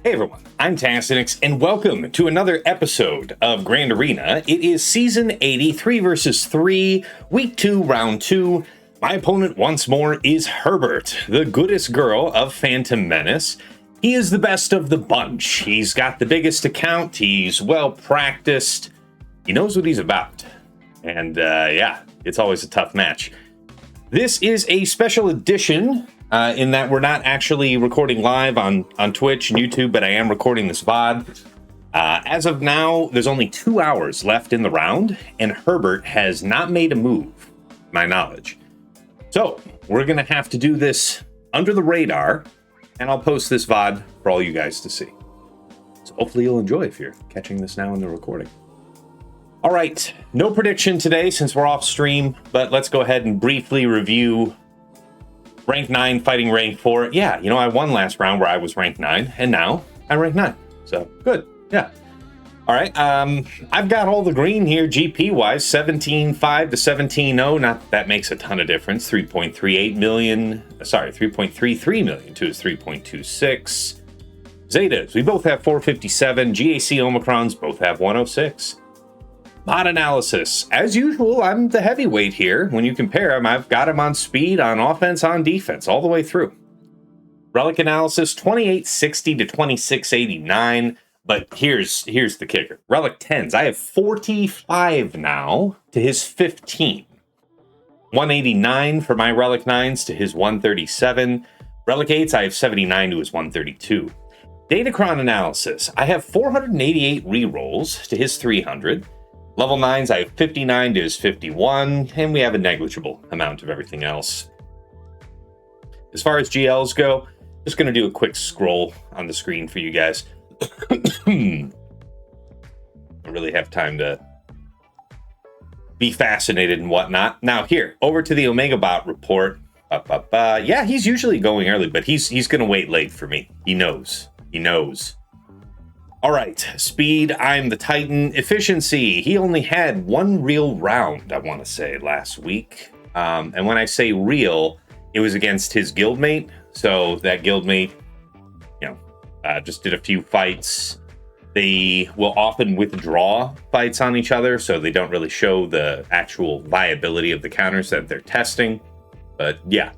Hey everyone, I'm Tassinix, and welcome to another episode of Grand Arena. It is Season 80, 3 vs 3, Week 2, Round 2. My opponent once more is Herbert, the goodest girl of Phantom Menace. He is the best of the bunch. He's got the biggest account, he's well practiced, he knows what he's about. And yeah, it's always a tough match. This is a special edition in that we're not actually recording live on Twitch and YouTube, but I am recording this VOD. As of now, there's only 2 hours left in the round, and Herbert has not made a move, to my knowledge. So we're going to have to do this under the radar, and I'll post this VOD for all you guys to see. So hopefully you'll enjoy if you're catching this now in the recording. All right, no prediction today since we're off stream, but let's go ahead and briefly review Rank 9 fighting Rank 4. Yeah, you know, I won last round where I was Rank 9, and now I'm Rank 9. So, good. Yeah. All right, I've got all the green here, GP-wise, 17.5 to 17.0. Not that that makes a ton of difference. 3.38 million, sorry, 3.33 million to his 3.26. Zetas, we both have 457. GAC Omicrons both have 106. Mod analysis. As usual, I'm the heavyweight here. When you compare him, I've got him on speed, on offense, on defense, all the way through. Relic analysis, 2860 to 2689. But here's the kicker. Relic 10s, I have 45 now to his 15. 189 for my Relic 9s to his 137. Relic 8s, I have 79 to his 132. Datacron analysis, I have 488 rerolls to his 300. Level 9s, I have 59 to his 51, and we have a negligible amount of everything else. As far as GLs go, just going to do a quick scroll on the screen for you guys. I really have time to be fascinated and whatnot. Now here, over to the Omega Bot report. Yeah, he's usually going early, but he's going to wait late for me. He knows. He knows. All right, speed, I'm the Titan. Efficiency, he only had one real round, I want to say, last week. And when I say real, it was against his guildmate. So that guildmate, you know, just did a few fights. They will often withdraw fights on each other, so they don't really show the actual viability of the counters that they're testing. But yeah.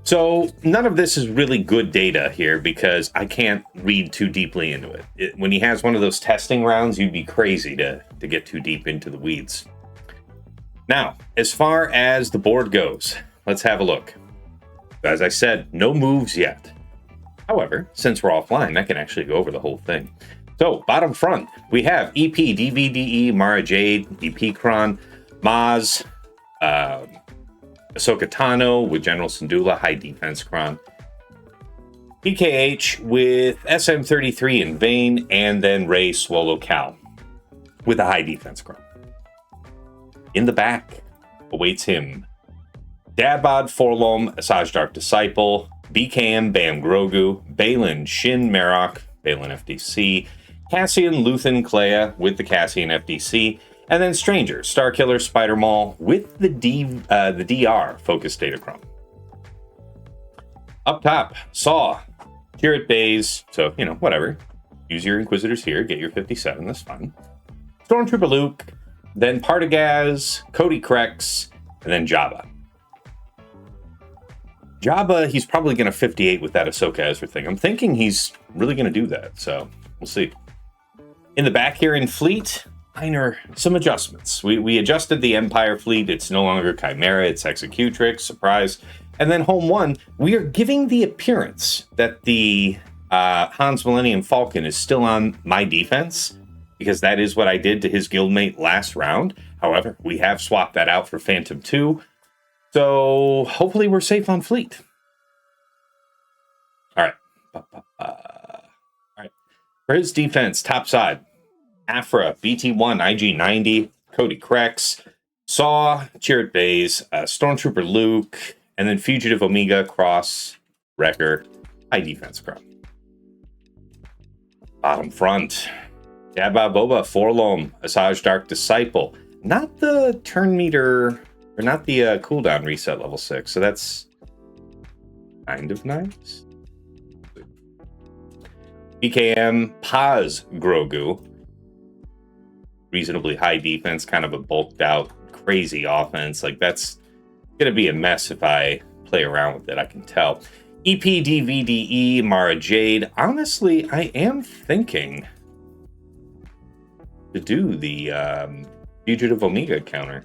So none of this is really good data here because I can't read too deeply into it. When he has one of those testing rounds, you'd be crazy to get too deep into the weeds. Now, as far as the board goes, let's have a look. As I said, no moves yet. However, since we're offline, I can actually go over the whole thing. So, bottom front, we have EP, DVDE, Mara Jade, EP Kron, Maz, Ahsoka Tano with General Syndulla, high defense Kron. PKH with SM33 and Bane, and then Rey Swallow Cal with a high defense Kron. In the back awaits him Dabad Forlom, Asajj Dark Disciple, BKM Bam Grogu, Balin Shin Marok, Balin FDC, Cassian Luthen Clea with the Cassian FDC, and then Stranger, Starkiller, Spider Maul with the DR Focus Datacron. Up top, Saw, Curate Bays, so, you know, whatever. Use your Inquisitors here, get your 57, that's fine. Stormtrooper Luke, then Partagaz, Cody Krex, and then Jabba. Jabba, he's probably going to 58 with that Ahsoka Ezra thing. I'm thinking he's really going to do that, so we'll see. In the back here in Fleet, some adjustments. We adjusted the Empire fleet. It's no longer Chimera, it's Executrix, surprise. And then Home 1, we are giving the appearance that the Han's Millennium Falcon is still on my defense, because that is what I did to his guildmate last round. However, we have swapped that out for Phantom 2, so hopefully we're safe on fleet. All right. All right. For his defense, top side, Aphra, BT1, IG90, Cody Krex, Saw, Cere Bays, Stormtrooper Luke, and then Fugitive Omega, Cross, Wrecker, high defense Crown. Bottom front, Jabba Boba, Forlom, Asajj Dark Disciple. Not the turn meter, or not the cooldown reset level 6, so that's kind of nice. PKM Paz Grogu. Reasonably high defense, kind of a bulked out, crazy offense. Like, that's going to be a mess if I play around with it, I can tell. DVDE Mara Jade. Honestly, I am thinking to do the Fugitive Omega counter.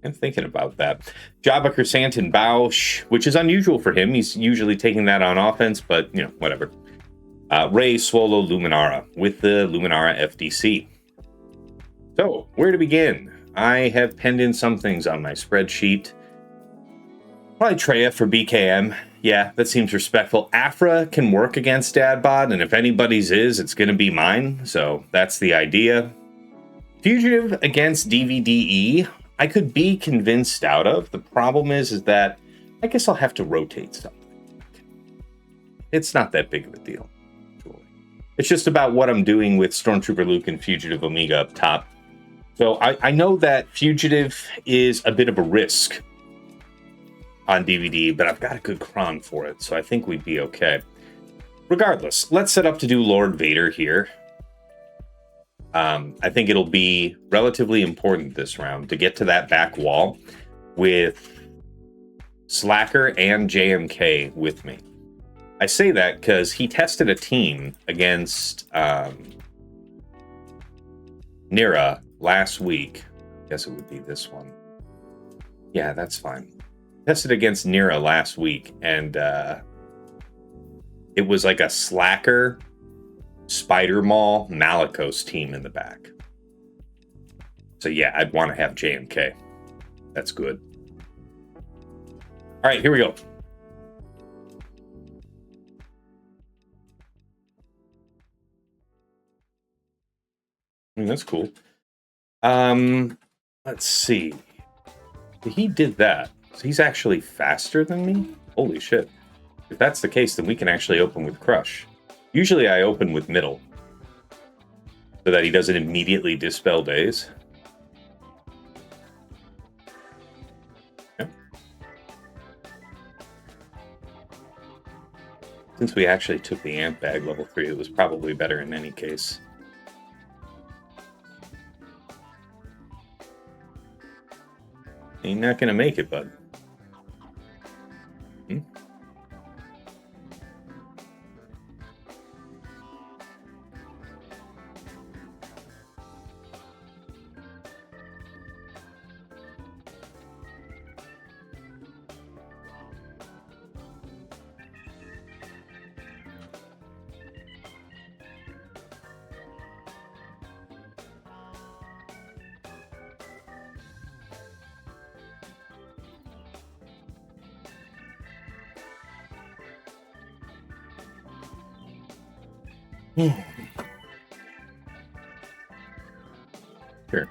I'm thinking about that. Jabba Chrysanthemum Bausch, which is unusual for him. He's usually taking that on offense, but, you know, whatever. Ray Swallow Luminara with the Luminara FDC. So, where to begin? I have penned in some things on my spreadsheet. Probably Traya for BKM. Yeah, that seems respectful. Aphra can work against Dadbot, and if anybody's it's going to be mine. So, that's the idea. Fugitive against DVDE. I could be convinced out of. The problem is that I guess I'll have to rotate something. It's not that big of a deal. It's just about what I'm doing with Stormtrooper Luke and Fugitive Omega up top. So I know that Fugitive is a bit of a risk on DVD, but I've got a good cron for it, so I think we'd be okay. Regardless, let's set up to do Lord Vader here. I think it'll be relatively important this round to get to that back wall with Slacker and JMK with me. I say that because he tested a team against Nira last week. I guess it would be this one. Yeah, that's fine. Tested against Nira last week, and it was like a Slacker, Spider Maul, Malicos team in the back. So yeah, I'd want to have JMK. That's good. All right, here we go. That's cool. Let's see. He did that. So he's actually faster than me? Holy shit. If that's the case, then we can actually open with Crush. Usually I open with Middle, so that he doesn't immediately dispel days. Okay. Since we actually took the Amp Bag level 3, it was probably better in any case. You're not gonna make it, bud. Sure.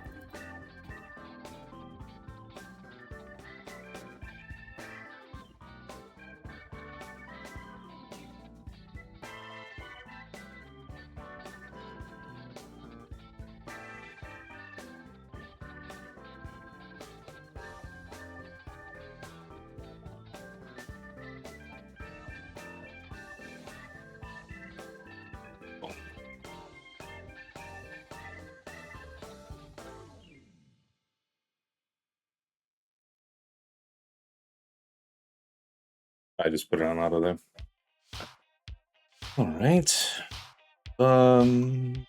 I just put it on auto there. All right. Good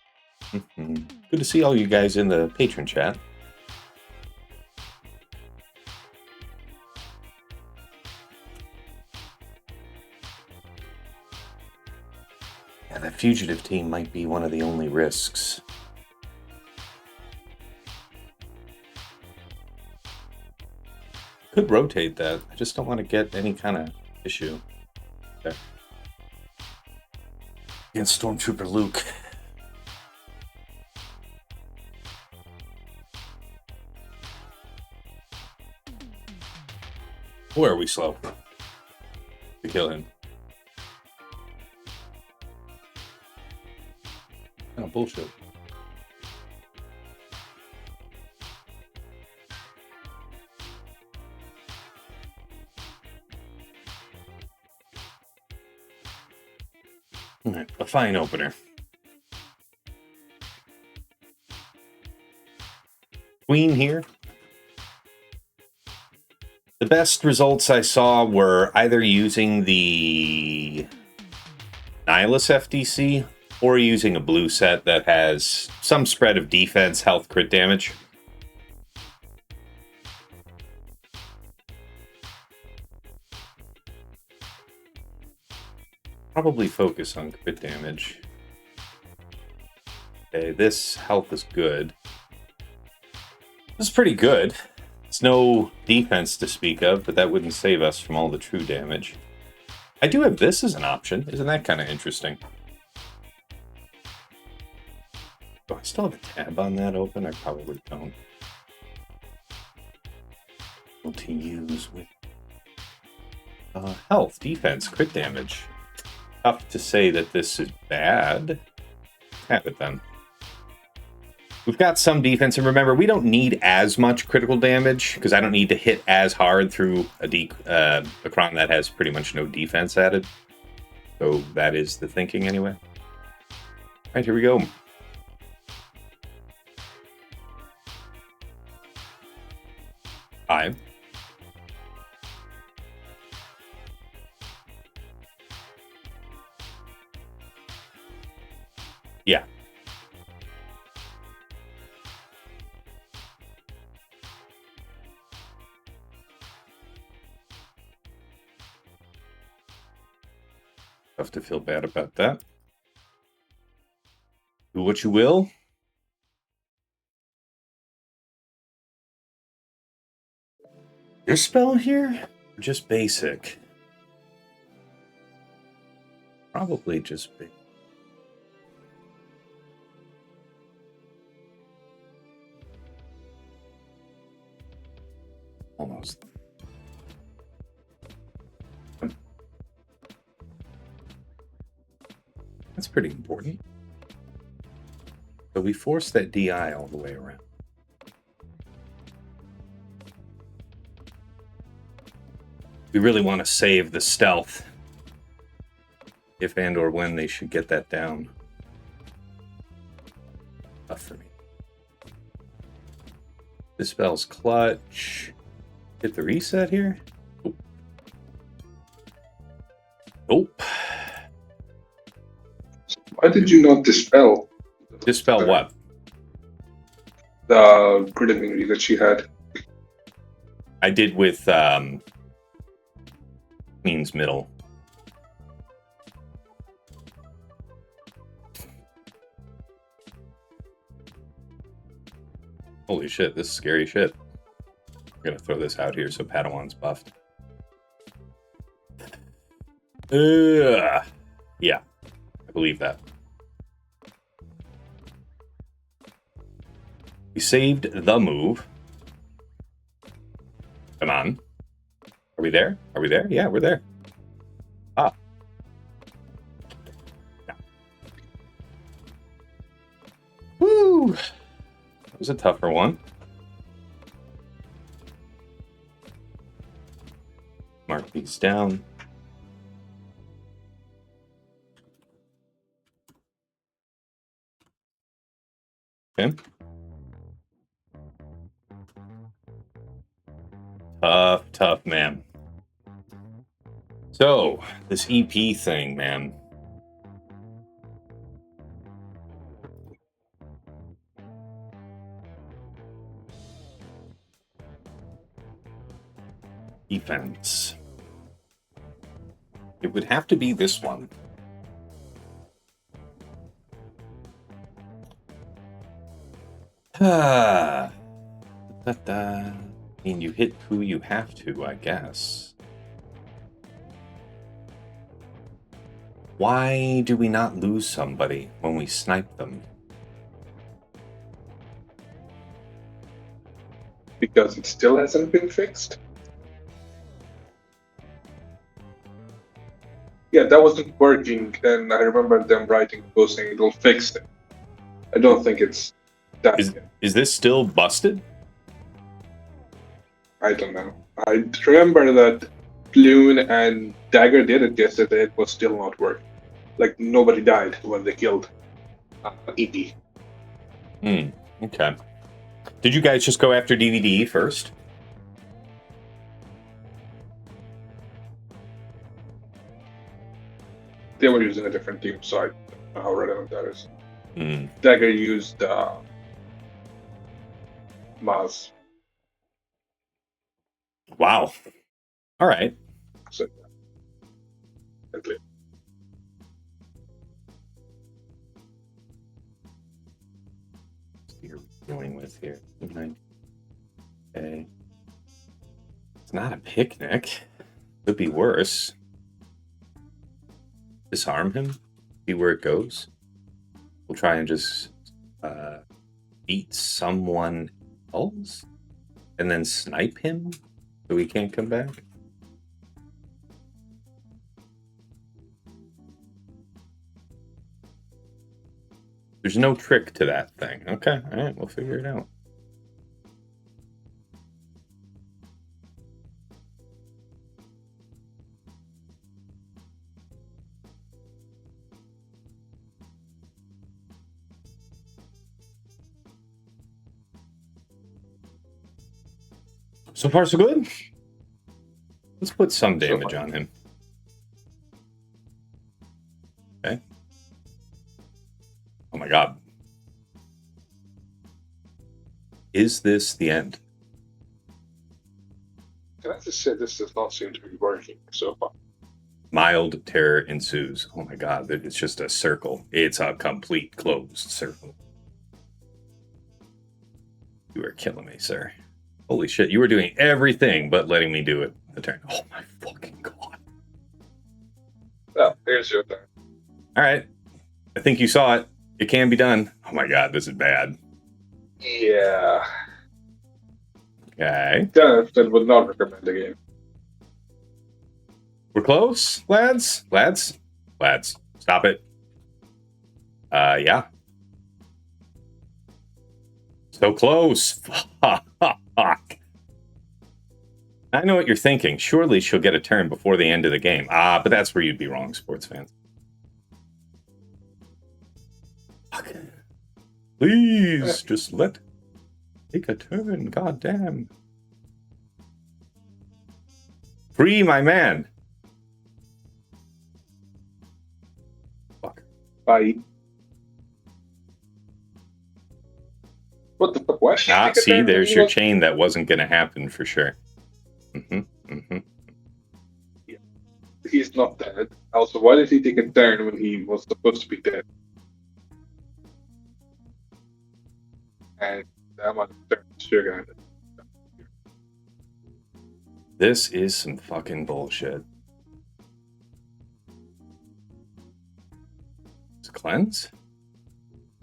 to see all you guys in the patron chat. Yeah, that fugitive team might be one of the only risks. Could rotate that. I just don't want to get any kind of issue. Okay. Against Stormtrooper Luke. Or are we slow to kill him? Kind of bullshit. All right, fine opener. Queen here. The best results I saw were either using the Nihilus FDC or using a blue set that has some spread of defense, health, crit damage. Probably focus on crit damage. Okay, this health is good. This is pretty good. It's no defense to speak of, but that wouldn't save us from all the true damage. I do have this as an option. Isn't that kind of interesting? Do I still have a tab on that open? I probably don't. What to use with health, defense, crit damage. Tough to say that this is bad. Have it then. We've got some defense, and remember, we don't need as much critical damage, because I don't need to hit as hard through a Cron that has pretty much no defense added. So that is the thinking anyway. All right, here we go. Five. Yeah. Tough to feel bad about that. Do what you will. Your spell here? Or just basic? Probably just basic. Almost. That's pretty important. So we force that DI all the way around. We really want to save the stealth. If and or when they should get that down. Tough for me. This spell's clutch. Hit the reset here. Nope. Nope. Why did you not dispel? Dispel what? The crit immunity that she had. I did with Queen's Middle. Holy shit, this is scary shit. I'm gonna throw this out here so Padawan's buffed. Yeah, I believe that. We saved the move. Come on. Are we there? Are we there? Yeah, we're there. Ah. Yeah. Woo! That was a tougher one. Mark these down. Okay. Tough, man. So, this EP thing, man. Defense. It would have to be this one. I mean, you hit who you have to, I guess. Why do we not lose somebody when we snipe them? Because it still hasn't been fixed. Yeah, that wasn't working, and I remember them writing a post saying it'll fix it. I don't think it's that. Is this still busted? I don't know. I remember that Bloon and Dagger did it yesterday. It was still not working. like nobody died when they killed EP. Okay. Did you guys just go after DVDE first? They were using a different team, so I don't know how relevant that is. Hmm. Dagger used Maz. Wow. All right. So, okay. You're dealing with here. Okay. It's not a picnic. Could be worse. Disarm him. See where it goes. We'll try and just beat someone else, and then snipe him so he can't come back. There's no trick to that thing. Okay, all right, we'll figure it out. So far, so good. Let's put some damage on him. Okay. Oh my god. Is this the end? Can I just say this does not seem to be working so far? Mild terror ensues. Oh my god, it's just a circle. It's a complete closed circle. You are killing me, sir. Holy shit, you were doing everything but letting me do it the turn. Oh my fucking god. Well, here's your turn. Alright. I think you saw it. It can be done. Oh my god, this is bad. Yeah. Okay. Jonathan would not recommend the game. We're close, lads? Lads? Stop it. Yeah. So close. Fuck. I know what you're thinking. Surely she'll get a turn before the end of the game. But that's where you'd be wrong, sports fans. Fuck. Please, just take a turn. Goddamn. Free my man. Fuck. Bye. What the fuck? Why should you take a See, turn there's when your he was- chain. That wasn't going to happen for sure. He's not dead. Also, why did he take a turn when he was supposed to be dead? And that amount of turns you're gonna. This is some fucking bullshit. Is it cleanse?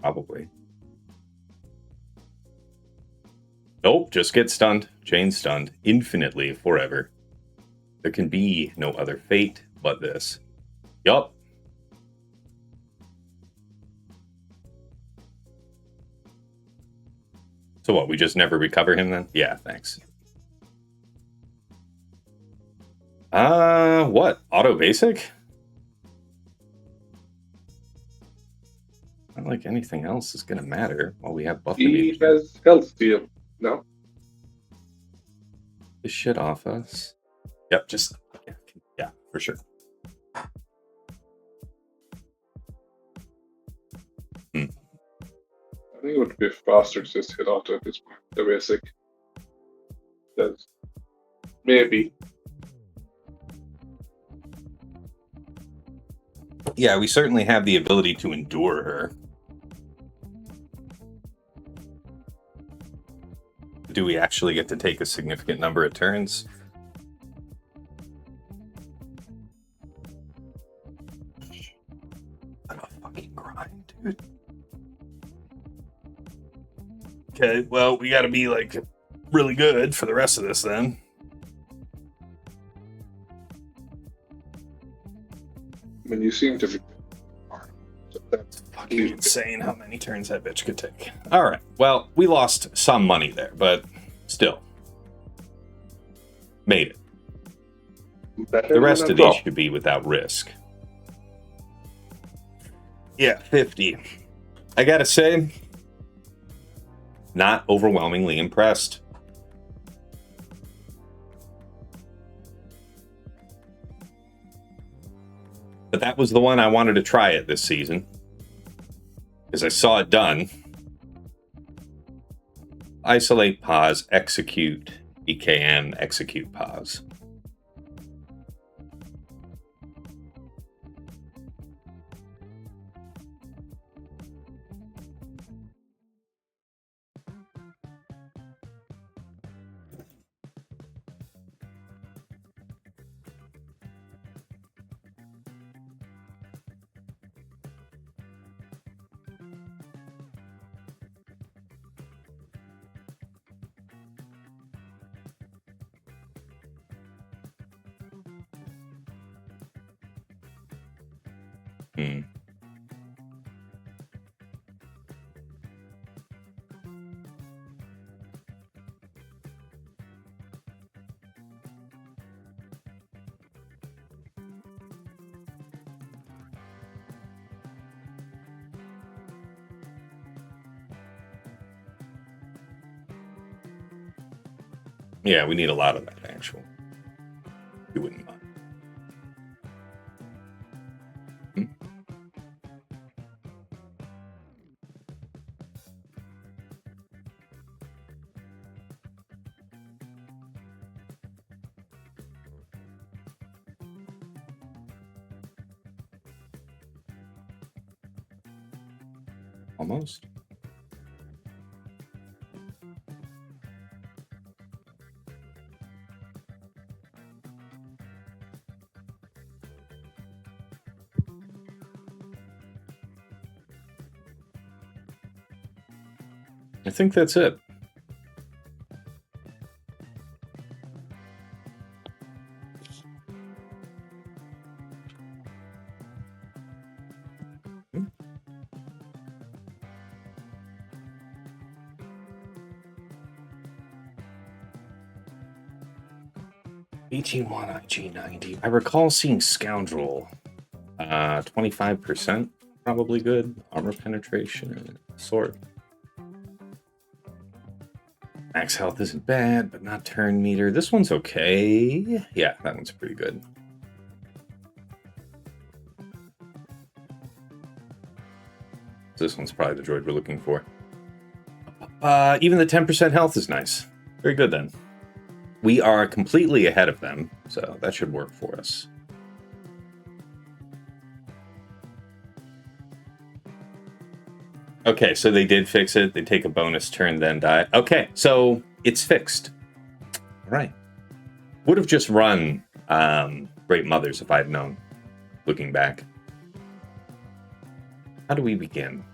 Probably. Nope, just get stunned. Chain stunned. Infinitely, forever. There can be no other fate but this. Yup. So what, we just never recover him then? Yeah, thanks. What? Auto basic? Not like anything else is gonna matter while we have buff. He has health steal. No? This shit off us. Yep, just yeah, for sure. I think it would be faster to just hit auto at this point. The basic. That's maybe. Yeah, we certainly have the ability to endure her. Do we actually get to take a significant number of turns? What a fucking grind, dude. Okay, well, we gotta be, like, really good for the rest of this, then. I mean, you seem to be. So that's Fucking insane how many turns that bitch could take. Alright, well, we lost some money there, but still. Made it. better The rest than of a draw. these should be without risk. Yeah, 50. I gotta say, not overwhelmingly impressed. But that was the one I wanted to try it this season. Because I saw it done. Isolate, pause, execute, EKM, execute, pause. Yeah, we need a lot of that, actually. You wouldn't mind. Almost. I think that's it. BT1 IG90. I recall seeing Scoundrel. 25%, probably good. Armor penetration, sword. Max health isn't bad, but not turn meter. This one's okay. Yeah, that one's pretty good. This one's probably the droid we're looking for. Even the 10% health is nice. Very good then. We are completely ahead of them, so that should work for us. Okay, so they did fix it. They take a bonus turn, then die. Okay, so it's fixed. All right. Would have just run Great Mothers if I had known, looking back. How do we begin?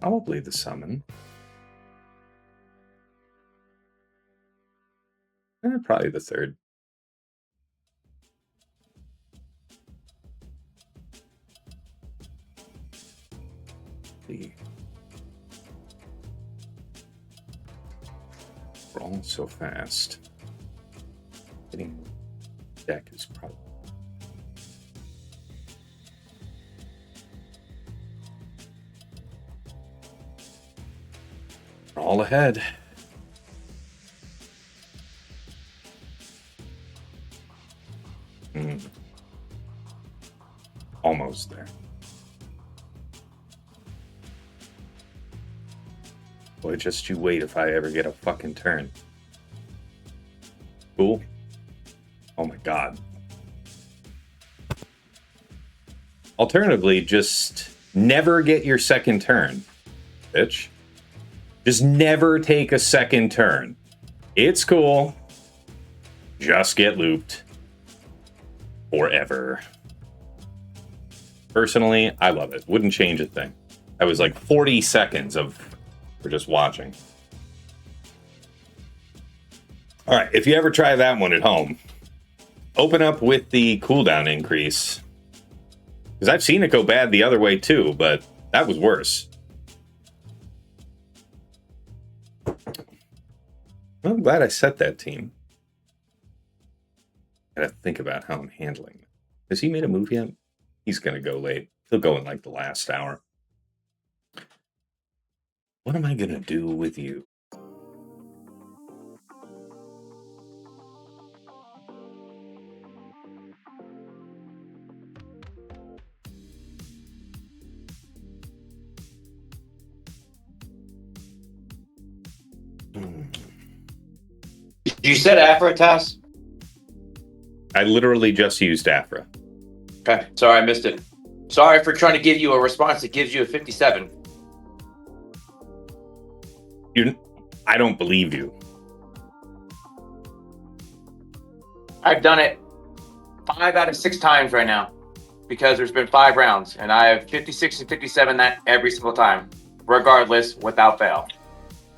Probably the summon. Probably the third. We're all so fast. Getting deck is probably. We're all ahead. Almost there. Boy, just you wait if I ever get a fucking turn. Cool. Oh my god. Alternatively, just never get your second turn, bitch. Just never take a second turn. It's cool. Just get looped. Forever. Personally, I love it. Wouldn't change a thing. That was like 40 seconds for just watching. All right, if you ever try that one at home, open up with the cooldown increase. Because I've seen it go bad the other way too, but that was worse. Well, I'm glad I set that team. Gotta think about how I'm handling it. Has he made a move yet? He's gonna go late. He'll go in like the last hour. What am I gonna do with you? You said Aphra, Tass? I literally just used Aphra. Okay, sorry I missed it. Sorry for trying to give you a response that gives you a 57. I don't believe you. I've done it 5 out of 6 times right now because there's been 5 rounds, and I have 56 and 57 that every single time, regardless, without fail.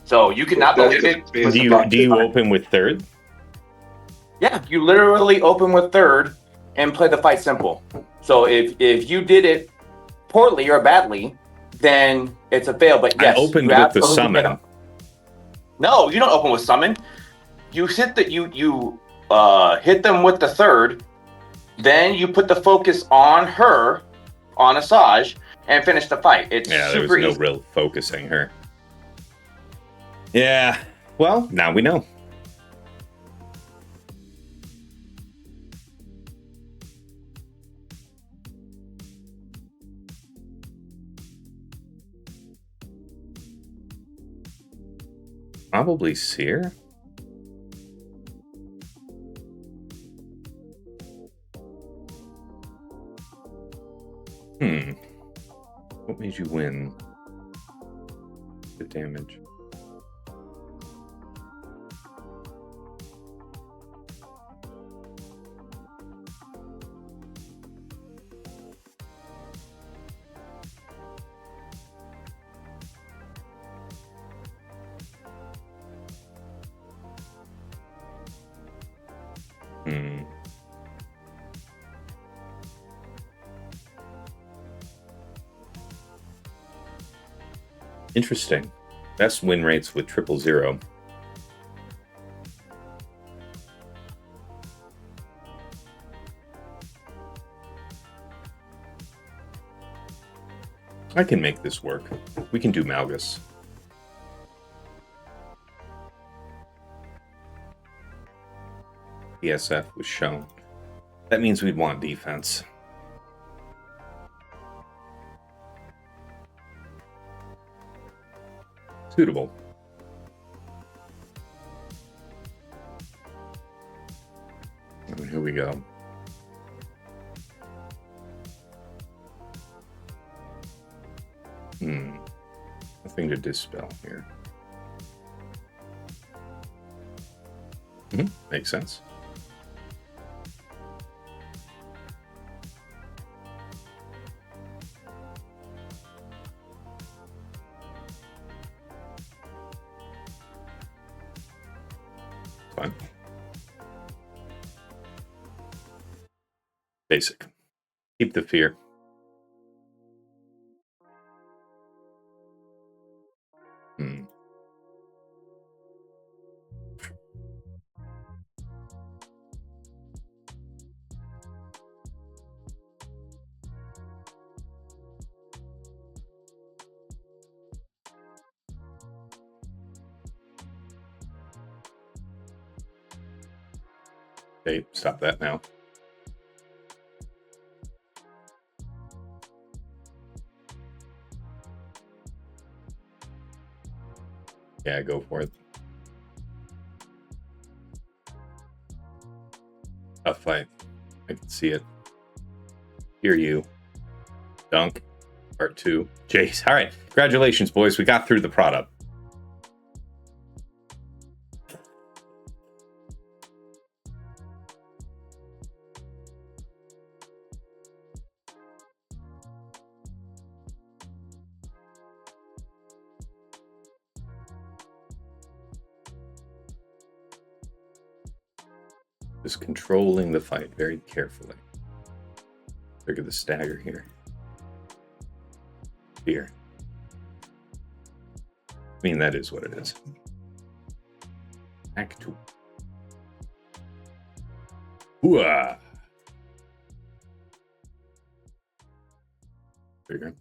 So you cannot believe it. Do you open with third? Yeah, you literally open with third and play the fight simple. So if you did it poorly or badly, then it's a fail. But yes, I opened with the summon. No, you don't open with summon. You hit hit them with the third, then you put the focus on her, on Asajj, and finish the fight. It's there super was no easy. real focusing her. Yeah, well, now we know. Probably Cere. What made you win? The damage. Interesting. Best win rates with 000. I can make this work. We can do Malgus. ESF was shown. That means we'd want defense. Suitable. And here we go. Nothing to dispel here. Makes sense. Fine. Basic. Keep the fear. Okay, stop that now. Yeah, go for it. Tough fight. I can see it. Hear you. Dunk. Part 2. Jace. All right. Congratulations, boys. We got through the product. Just controlling the fight very carefully. Trigger the stagger here. Fear. I mean, that is what it is. Act 2. Hooah. There you go.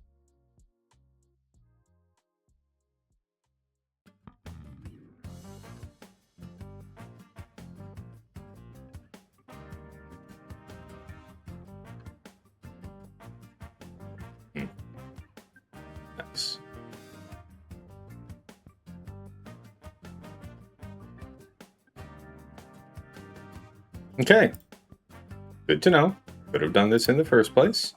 Nice. Okay. Good to know. Could have done this in the first place.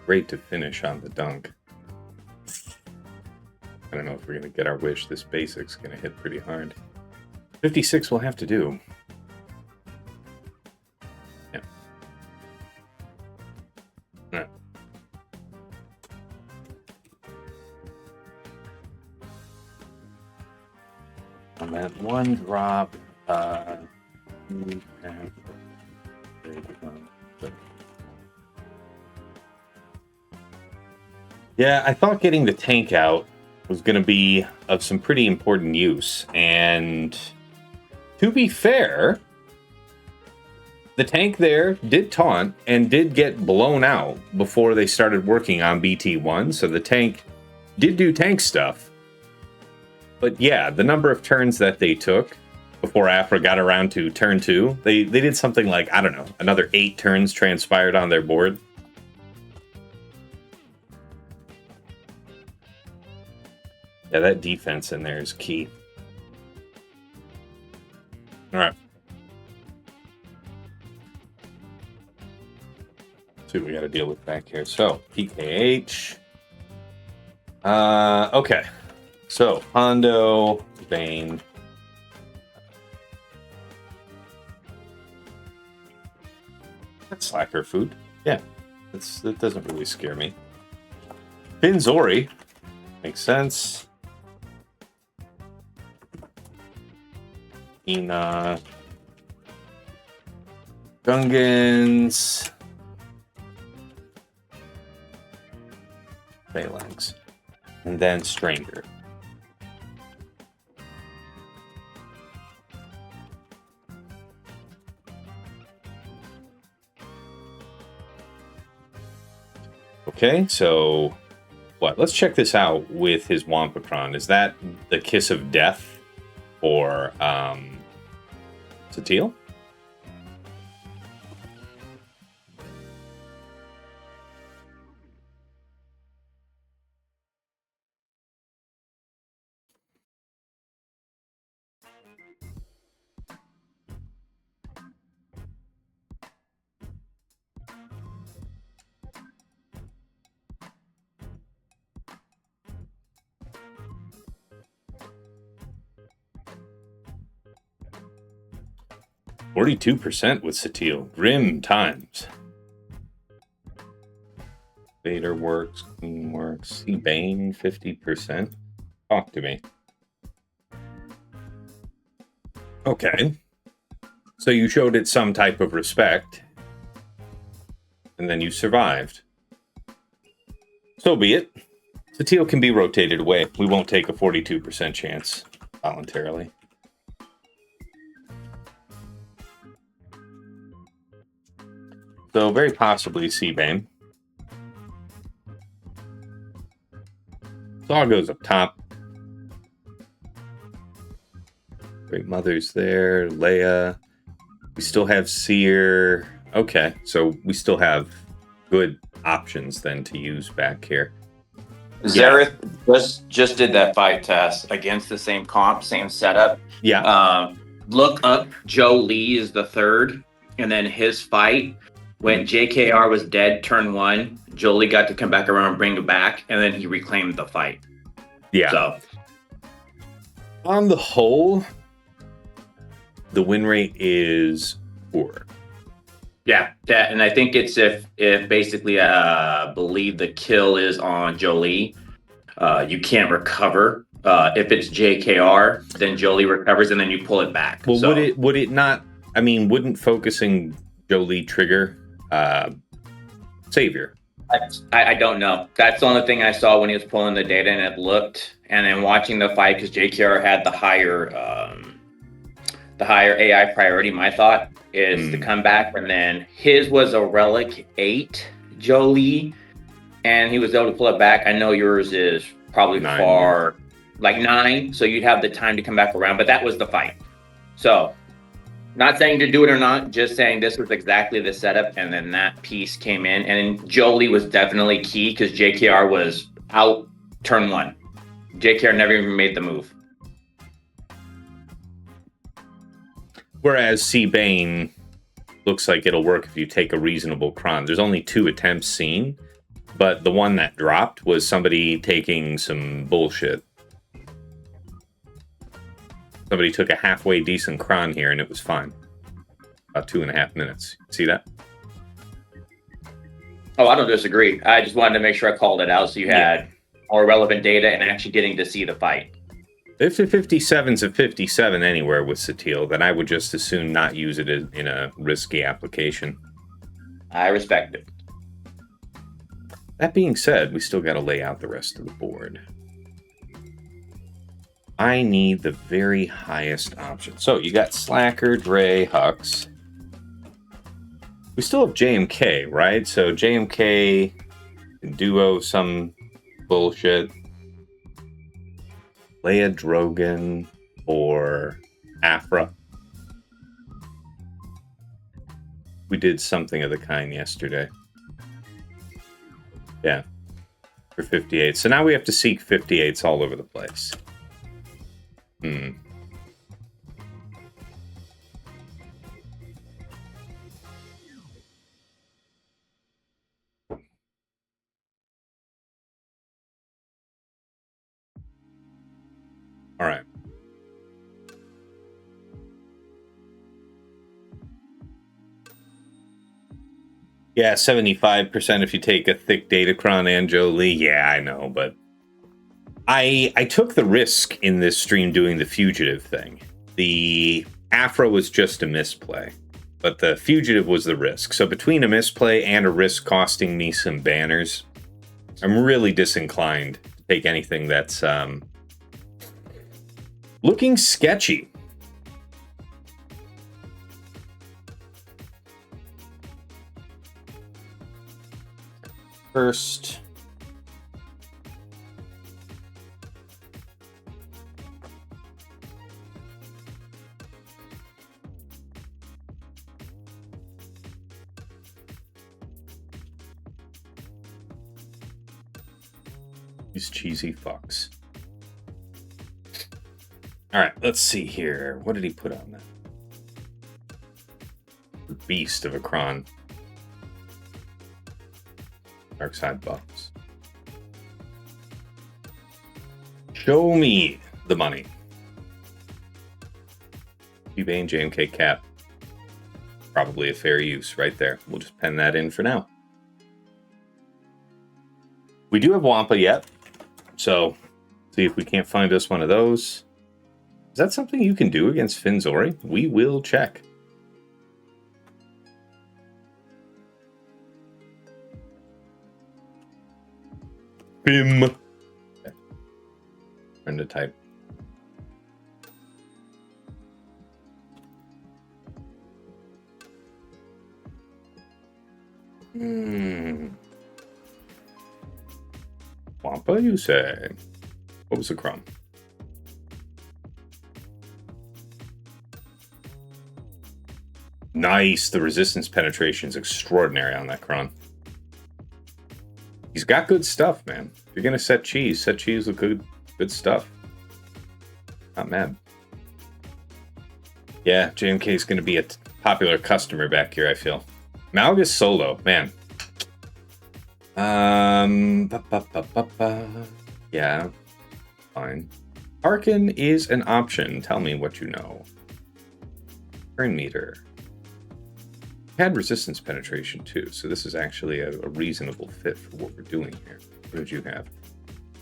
Great to finish on the dunk. I don't know if we're going to get our wish. This basic's going to hit pretty hard. 56 will have to do. Yeah. All right. On that one drop, we have... Yeah, I thought getting the tank out was going to be of some pretty important use. And to be fair, the tank there did taunt and did get blown out before they started working on BT1. So the tank did do tank stuff. But yeah, the number of turns that they took before Aphra got around to turn 2, they did something like, I don't know, another 8 turns transpired on their board. Yeah, that defense in there is key. All right. Let's see what we got to deal with back here. So, PKH. Okay. So, Hondo, Bane. That's slacker food. Yeah, that doesn't really scare me. Finzori. Makes sense. Enoch. Gungans. Phalanx. And then Stranger. Okay, so what? Let's check this out with his Wampacron. Is that the Kiss of Death for Satele? %, with Satele. Grim times. Vader works, Queen works. See Bane, 50%. Talk to me. Okay. So you showed it some type of respect. And then you survived. So be it. Satele can be rotated away. We won't take a 42% chance voluntarily. So very possibly C-Bane. Saw goes up top. Great Mother's there. Leia. We still have Cere. Okay, so we still have good options then to use back here. Zareth just did that fight test against the same comp, same setup. Yeah. Look up, Joe Lee is the third, and then his fight, when JKR was dead, turn 1, Jolie got to come back around and bring it back, and then he reclaimed the fight. Yeah. So, on the whole, the win rate is poor. yeah, and I think it's if basically believe the kill is on Jolie, you can't recover If it's JKR, then Jolie recovers and then you pull it back. Well, So, would it not? I mean, wouldn't focusing Jolie trigger Savior? I don't know. That's the only thing I saw when he was pulling the data, and it looked. And then watching the fight, because JKR had the higher AI priority. My thought is to come back, and then his was a relic 8 Jolie, and he was able to pull it back. I know yours is probably 9. far, like 9, so you'd have the time to come back around. But that was the fight. So, not saying to do it or not, just saying this was exactly the setup, and then that piece came in, and then Jolie was definitely key because JKR was out turn 1. JKR never even made the move. Whereas Bane looks like it'll work if you take a reasonable cron. There's only 2 attempts seen, but the one that dropped was somebody taking some bullshit. Somebody took a halfway decent cron here, and it was fine. About 2.5 minutes. See that? Oh, I don't disagree. I just wanted to make sure I called it out so you had more relevant data and actually getting to see the fight. If the 57's a 57 anywhere with Satele, then I would just as soon not use it in a risky application. I respect it. That being said, we still got to lay out the rest of the board. I need the very highest option. So you got Slacker, Dre, Hux. We still have JMK, right? So JMK can duo some bullshit. Leia Drogon or Aphra. We did something of the kind yesterday. Yeah. For 58. So now we have to seek 58s all over the place. All right. Yeah, 75% if you take a thick Datacron and Jolie. Yeah, I know, but I took the risk in this stream doing the Fugitive thing. The Aphra was just a misplay, but the Fugitive was the risk. So between a misplay and a risk costing me some banners, I'm really disinclined to take anything that's looking sketchy. First, these cheesy fucks. All right, let's see here. What did he put on that? Beast of a cron. Dark side buffs. Show me the money. Bane, JMK cap. Probably a fair use right there. We'll just pen that in for now. We do have Wampa yet, so see if we can't find us one of those. Is that something you can do against Finzori? We will check. Bim. Okay. Turn to type. Wampa, you say? What was the crumb? Nice. The resistance penetration is extraordinary on that cron. He's got good stuff, man. If you're gonna set cheese with good stuff. Not mad. Yeah, JMK is gonna be a popular customer back here, I feel. Malgus solo, man. Yeah, fine. Harkin is an option. Tell me what you know. Turn meter. Had resistance penetration too, so this is actually a reasonable fit for what we're doing here. What did you have?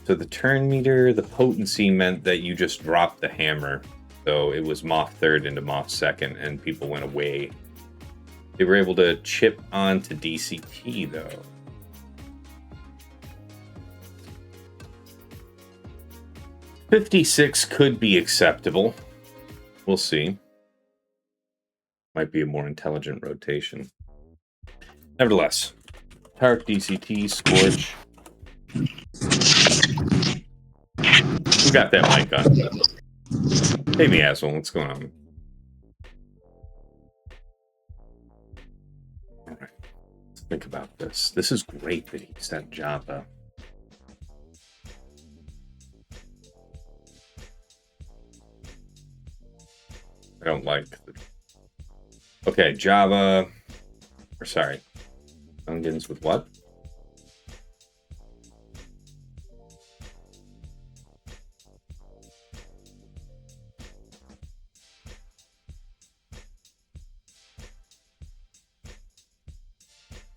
So the turn meter, the potency meant that you just dropped the hammer. So it was Moth third into Moth second, and people went away. They were able to chip onto DCT, though. $56 could be acceptable. We'll see. Might be a more intelligent rotation. Nevertheless, Tark, DCT, Scorch. Who got that mic on? Hey, me, asshole. What's going on? All right. Let's think about this. This is great that he sent Jabba. I don't like the... Okay, Jabba... Or sorry. Gungans with what?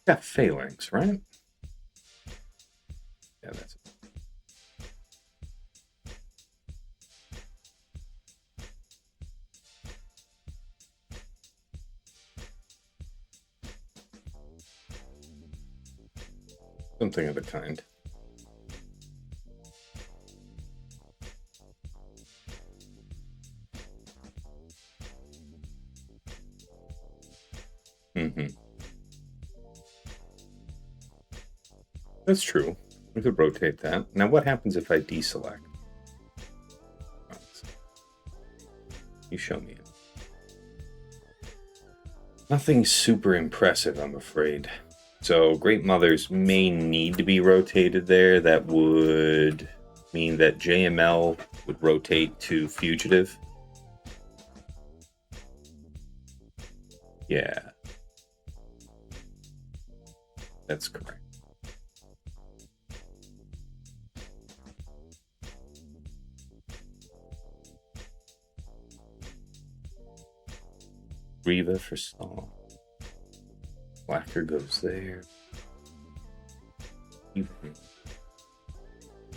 Got phalanx, right? Yeah, that's it. Something of the kind. Mm-hmm. That's true. We could rotate that. Now, what happens if I deselect? You show me it. Nothing super impressive, I'm afraid. So, Great Mothers may need to be rotated there. That would mean that JML would rotate to Fugitive. Yeah. That's correct. Riva for Song. Blacker goes there.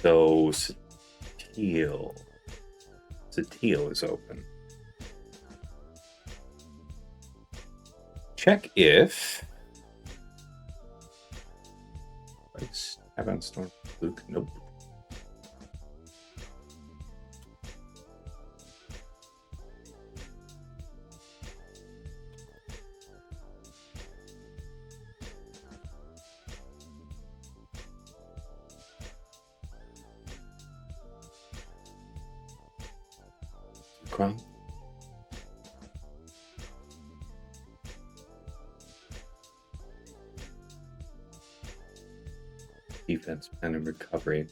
So Satele. Satele is open. Check if have on Storm Luke. Nope. Crown. Defense, pen, and recovery.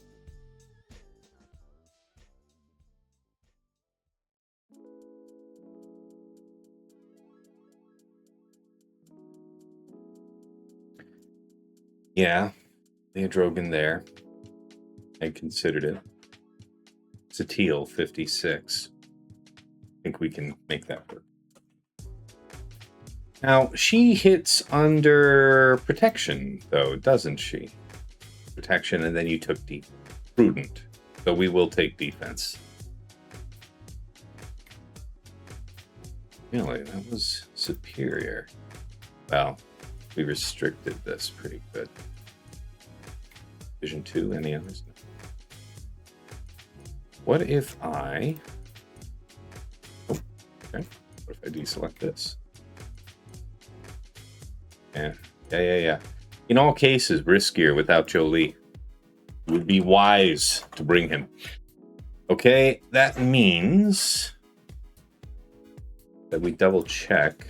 Yeah, they had Drogon there. I considered it. Satele, 56. I think we can make that work. Now, she hits under protection, though, doesn't she? Protection, and then you took prudent. So we will take defense. Really, that was superior. Well, we restricted this pretty good. Vision 2, any others? What if I... Oh, okay. What if I deselect this? Yeah. In all cases, riskier without Jolie. It would be wise to bring him. Okay, that means that we double check.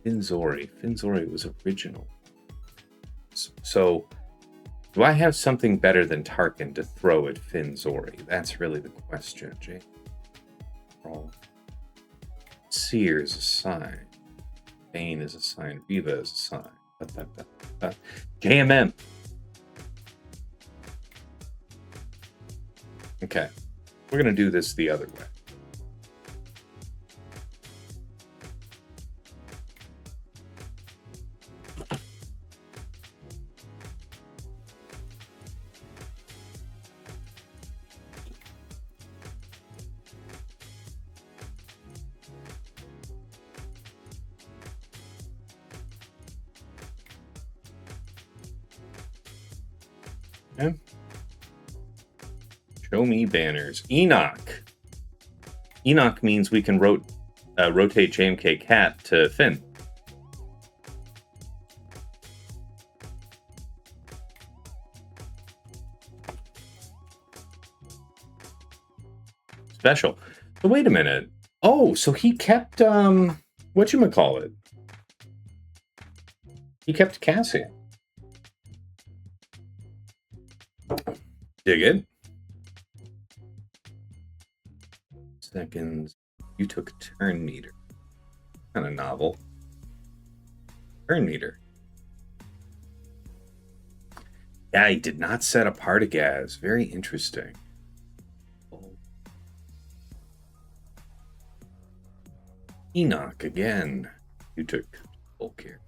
Finzori was original. So, do I have something better than Tarkin to throw at Finzori? That's really the question, Jay. Cere is a sign. Bane is a sign. Viva is a sign. JMM. Okay. We're going to do this the other way. Okay. Show me banners. Enoch. Enoch means we can rotate JMK Cat to Finn. Special. So wait a minute. Oh, so he kept whatchamacallit? He kept Cassian. Dig it. Seconds. You took turn meter. Kind of novel. Turn meter. Yeah, he did not set apart a gas. Very interesting. Enoch again. You took full care.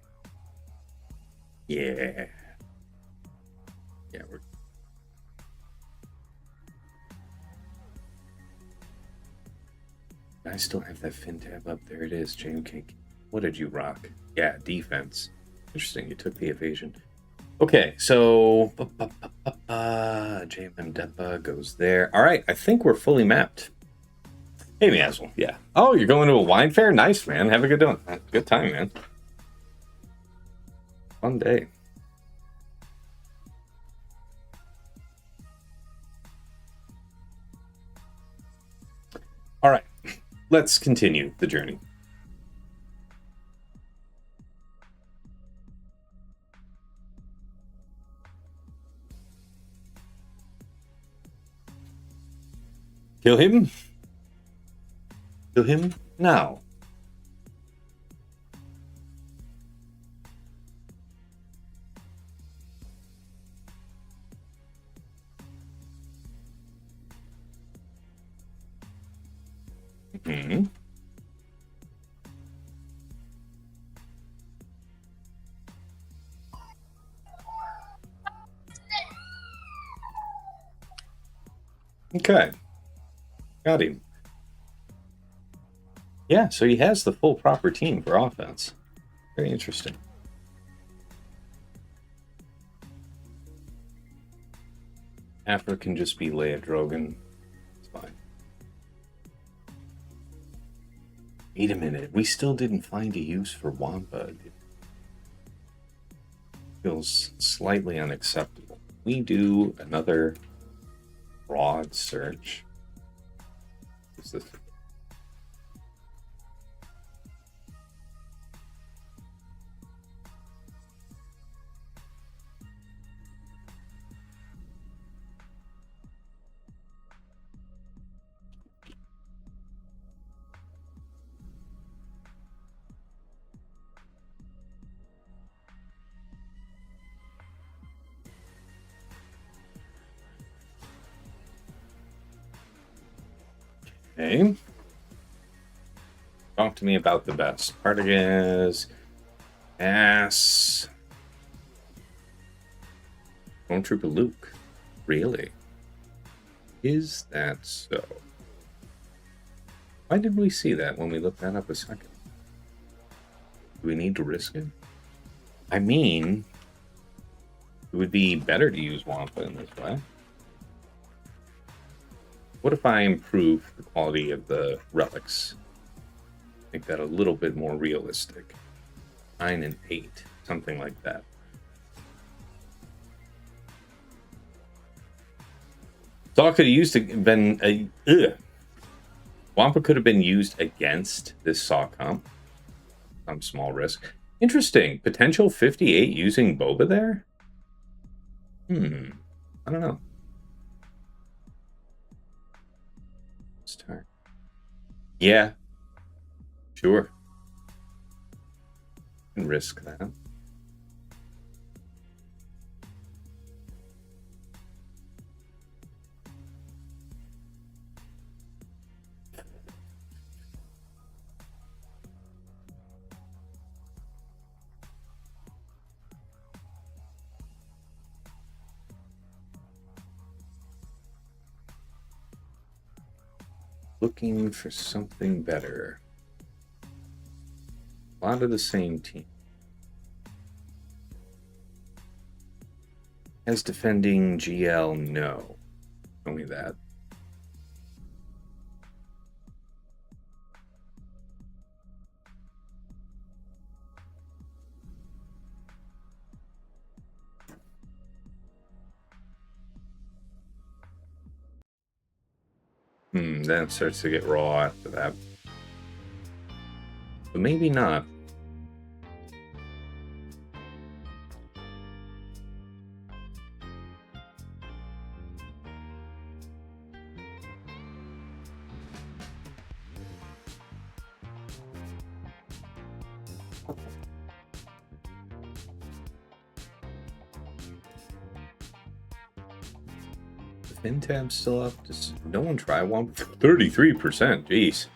Yeah. Yeah, we're. I still have that fin tab up. There it is, JMK. What did you rock? Yeah, defense. Interesting, you took the evasion. Okay, so JMM Depa goes there. All right, I think we're fully mapped. Hey, Mazel. Yeah. Oh, you're going to a wine fair? Nice, man. Have a good time, man. Fun day. All right. Let's continue the journey. Kill him. Kill him now. Mm-hmm. Okay. Got him. Yeah, so he has the full proper team for offense. Very interesting. Aphra can just be Leia Drogon. It's fine. Wait a minute. We still didn't find a use for Wampa. It feels slightly unacceptable. We do another broad search. What's this? Okay. Talk to me about the best. Partagas. Ass. Stormtrooper Luke. Really? Is that so? Why did we see that when we looked that up a second? Do we need to risk it? I mean, it would be better to use Wampa in this way. What if I improve the quality of the relics? Make that a little bit more realistic. 9 and 8, something like that. Saw could have used Wampa could have been used against this Saw comp. Some small risk. Interesting. Potential 58 using Boba there? I don't know. Start. Yeah. Sure. Can risk that. Looking for something better. A lot of the same team. As defending GL, no. Show me that. Then it starts to get raw after that. But maybe not. Fin tab still up? Does no one try one? 33%. Jeez.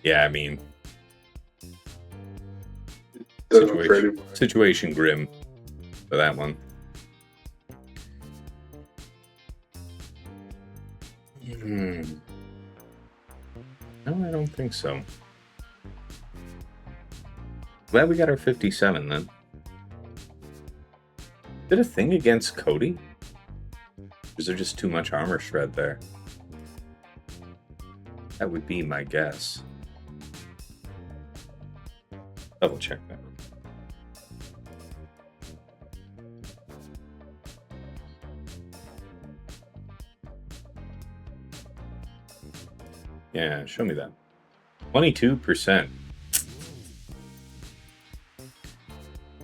Yeah, I mean, situation grim for that one. No, I don't think so. Glad we got our 57 then. Did a thing against Cody? Or is there just too much armor shred there? That would be my guess. Double check that. Yeah, show me that. 22%.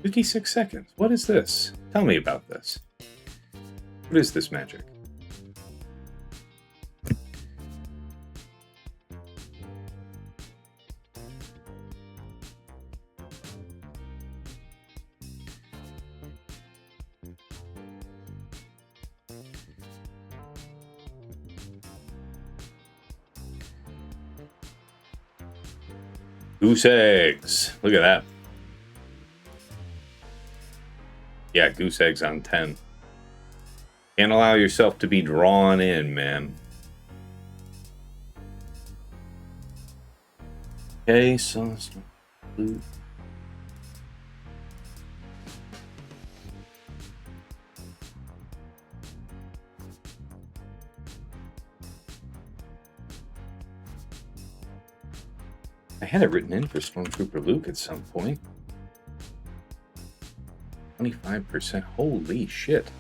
56 seconds. What is this? Tell me about this. What is this magic? Goose eggs. Look at that. Yeah, goose eggs on 10. Can't allow yourself to be drawn in, man. Okay, so let's blue. I had it written in for Stormtrooper Luke at some point. 25%. Holy shit.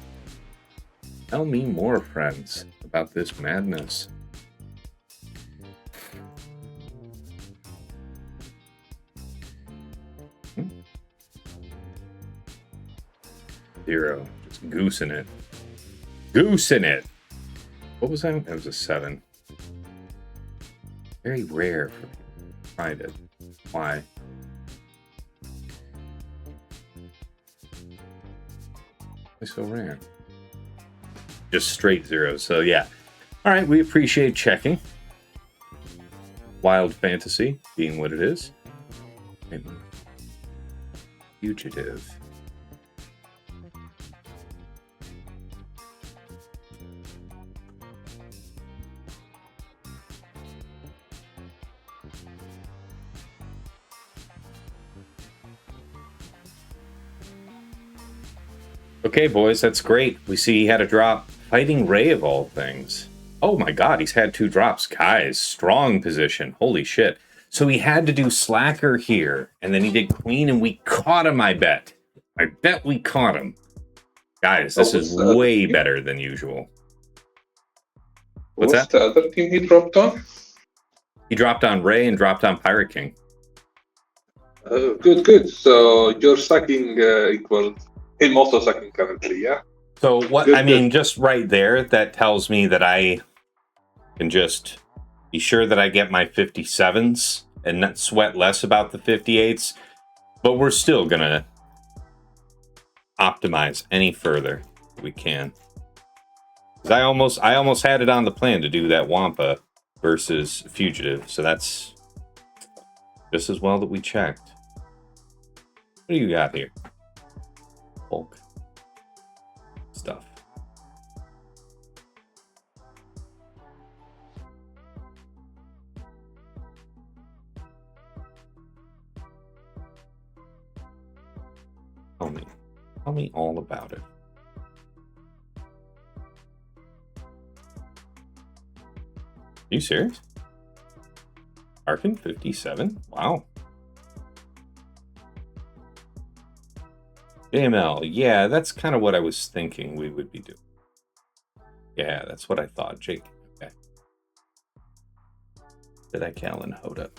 Tell me more, friends, about this madness. Zero. Just goosing it. Goosing it! What was that? That was a 7. Very rare for me. Tried it. Why? Why so rare? Just straight zeros. So yeah. All right, we appreciate checking. Wild fantasy being what it is. Fugitive. Okay, boys, that's great. We see he had a drop. Fighting Ray of all things. Oh my god, he's had 2 drops. Guys, strong position. Holy shit. So he had to do Slacker here, and then he did Queen, and we caught him, I bet. I bet we caught him. Guys, this is way better than usual. What's that? The other team he dropped on? He dropped on Ray and dropped on Pirate King. Good. So you're sucking equal. Him also sucking currently, yeah? So what, good, I mean, just right there, that tells me that I can just be sure that I get my 57s and not sweat less about the 58s, but we're still gonna optimize any further we can. 'Cause I almost had it on the plan to do that Wampa versus Fugitive, so that's just as well that we checked. What do you got here? Bulk stuff. Tell me. Tell me all about it. Are you serious? Arkin 57? Wow. JML, yeah, that's kind of what I was thinking we would be doing. Yeah, that's what I thought, Jake. Okay. Did I Callan Hoda?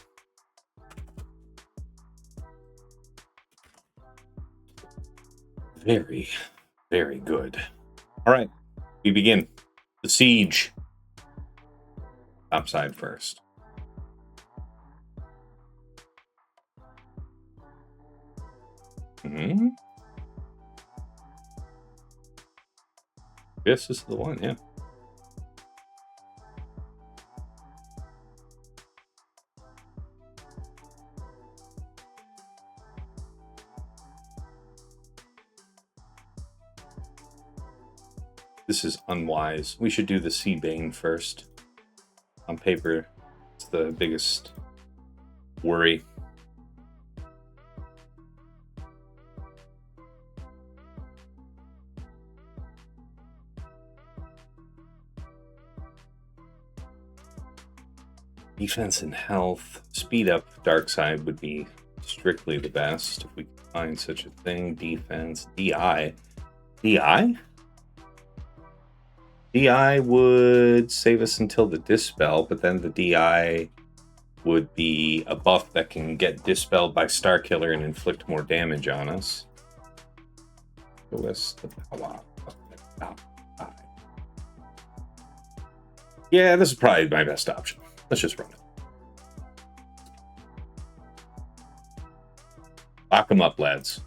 Very, very good. All right, we begin. The siege. Top side first. This is the one, yeah. This is unwise. We should do the Sea Bane first. On paper, it's the biggest worry. Defense and health. Speed up dark side would be strictly the best if we could find such a thing. Defense. DI. DI? DI would save us until the Dispel, but then the DI would be a buff that can get dispelled by Starkiller and inflict more damage on us. Yeah, this is probably my best option. Let's just run it. Lock them up, lads.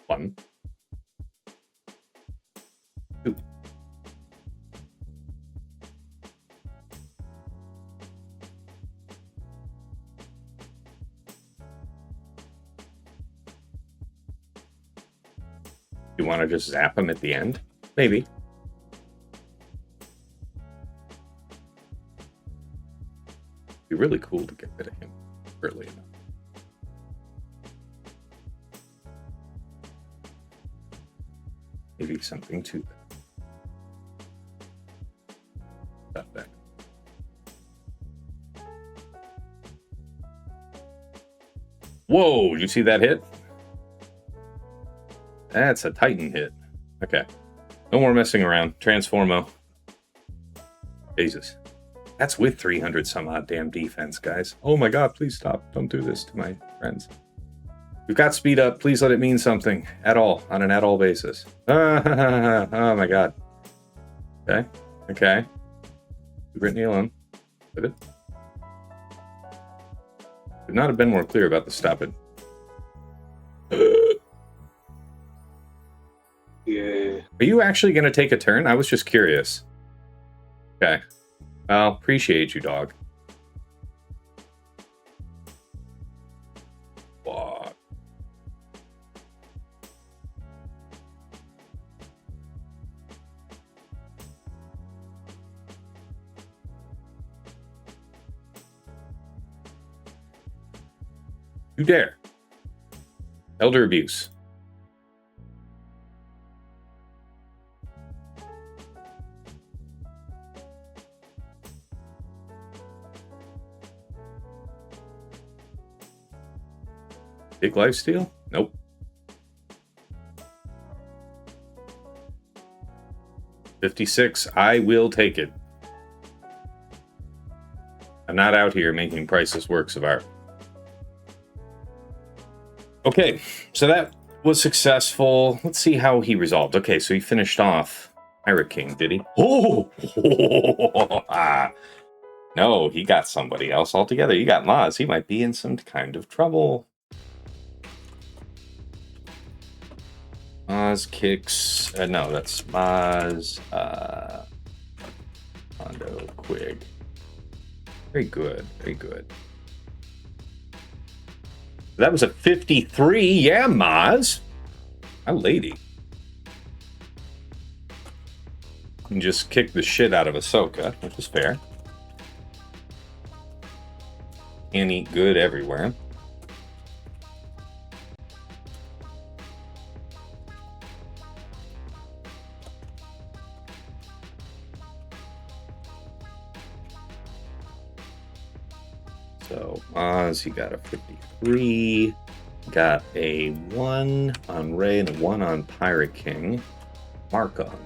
One. Two. You want to just zap him at the end? Maybe. Be really cool to get rid of him early enough. Maybe something to that. Whoa, did you see that hit? That's a Titan hit. Okay. No more messing around. Transformo. Jesus. That's with 300 some odd damn defense, guys. Oh my god, please stop. Don't do this to my friends. We've got speed up. Please let it mean something. At all. On an at all basis. Oh my god. Okay. Okay. Leave Brittany alone. Did it? Could not have been more clear about the stop it. Yeah. Are you actually going to take a turn? I was just curious. Okay. Well, appreciate you, dog. What? You dare. Elder abuse. Big lifesteal? Nope. $56. I will take it. I'm not out here making priceless works of art. Okay, so that was successful. Let's see how he resolved. Okay, so he finished off Pirate King, did he? Oh! No, he got somebody else altogether. He got Maz. He might be in some kind of trouble. Maz kicks. No, that's Maz. Hondo, Quig. Very good. Very good. That was a 53. Yeah, Maz. My lady. You can just kick the shit out of Ahsoka, which is fair. Can't eat good everywhere. So Oz, you got a 53. Got a 1 on Ray and a 1 on Pirate King. Mark on.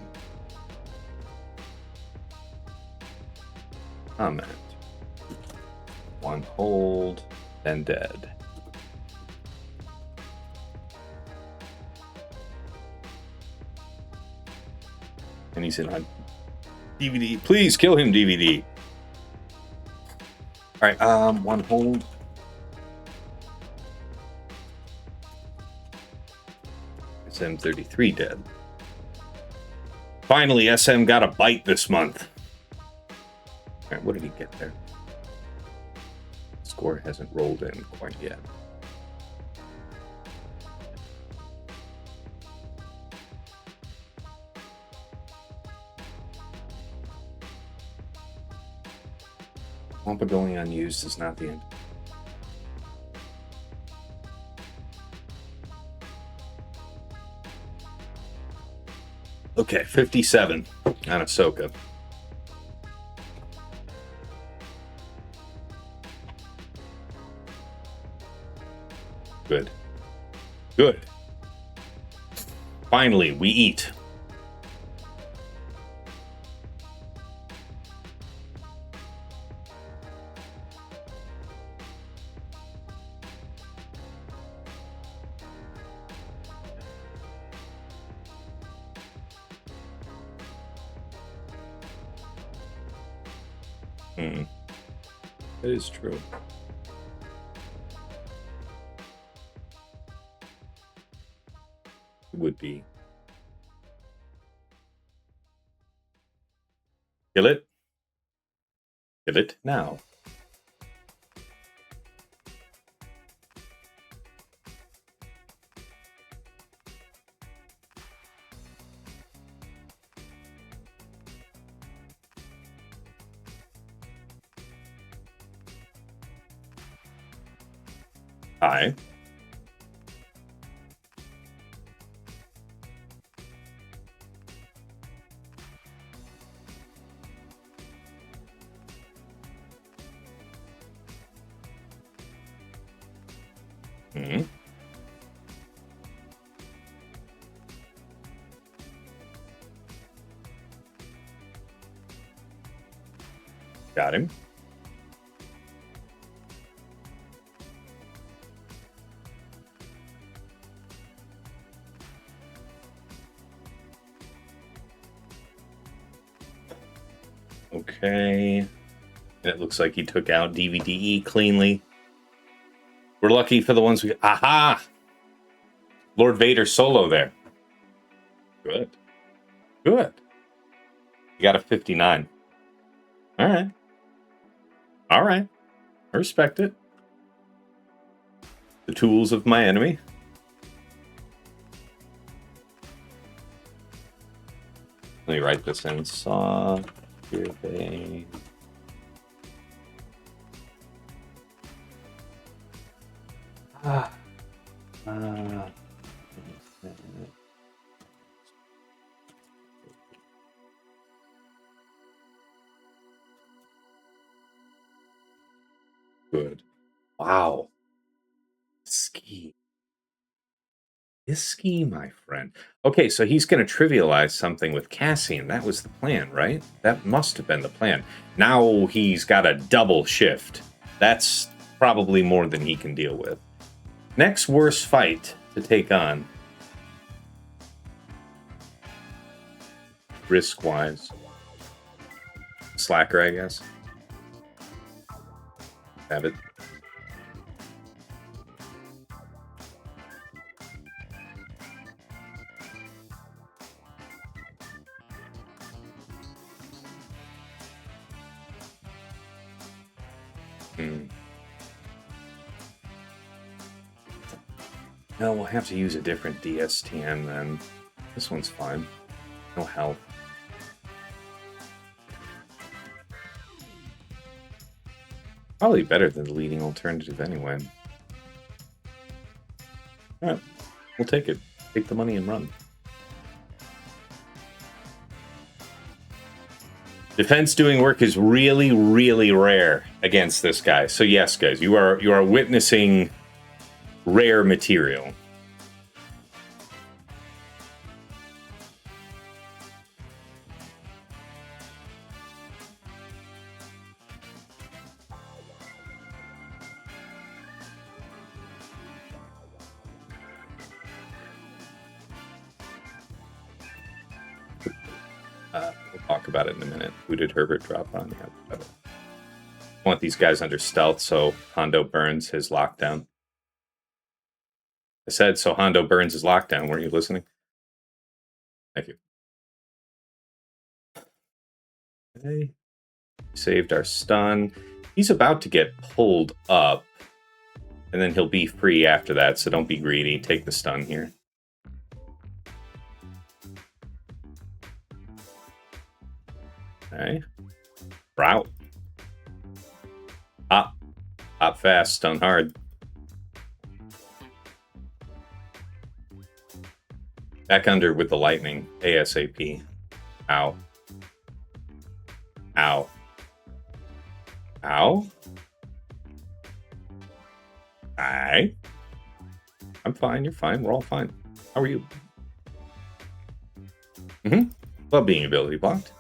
Comment. 1 hold, then dead. And he's in on DVD. Please kill him, DVD. All right, 1 hold. SM33 dead. Finally, SM got a bite this month. All right, what did he get there? Score hasn't rolled in quite yet. Wampa going unused is not the end. Okay, 57 on Ahsoka. Good. Good. Finally, we eat. That is true. It would be. Kill it. Kill it now. Hi. Got him. Okay. It looks like he took out DVDE cleanly. We're lucky for the ones we... Aha! Lord Vader solo there. Good. Good. You got a 59. All right. All right. I respect it. The tools of my enemy. Let me write this in. Saw... Give a... Good. Wow. Ski. Ski, my friend. Okay, so he's going to trivialize something with Cassian. That was the plan, right? That must have been the plan. Now he's got a double shift. That's probably more than he can deal with. Next worst fight to take on. Risk-wise. Slacker, I guess. Have it. No, we'll have to use a different DSTM then. This one's fine. No help. Probably better than the leading alternative anyway. Alright, we'll take it. Take the money and run. Defense doing work is really, really rare against this guy. So yes, guys, you are witnessing rare material. We'll talk about it in a minute. Who did Herbert drop on? Yeah, I want these guys under stealth so Hondo burns his lockdown. I said so Hondo burns his lockdown. Weren't you listening? Thank you. Okay. Saved our stun. He's about to get pulled up. And then he'll be free after that, so don't be greedy. Take the stun here. Okay. Route. Hop fast, stun hard. Back under with the lightning. ASAP. Ow. Ow. Ow. Alright. I'm fine, you're fine, we're all fine. How are you? Love being ability blocked.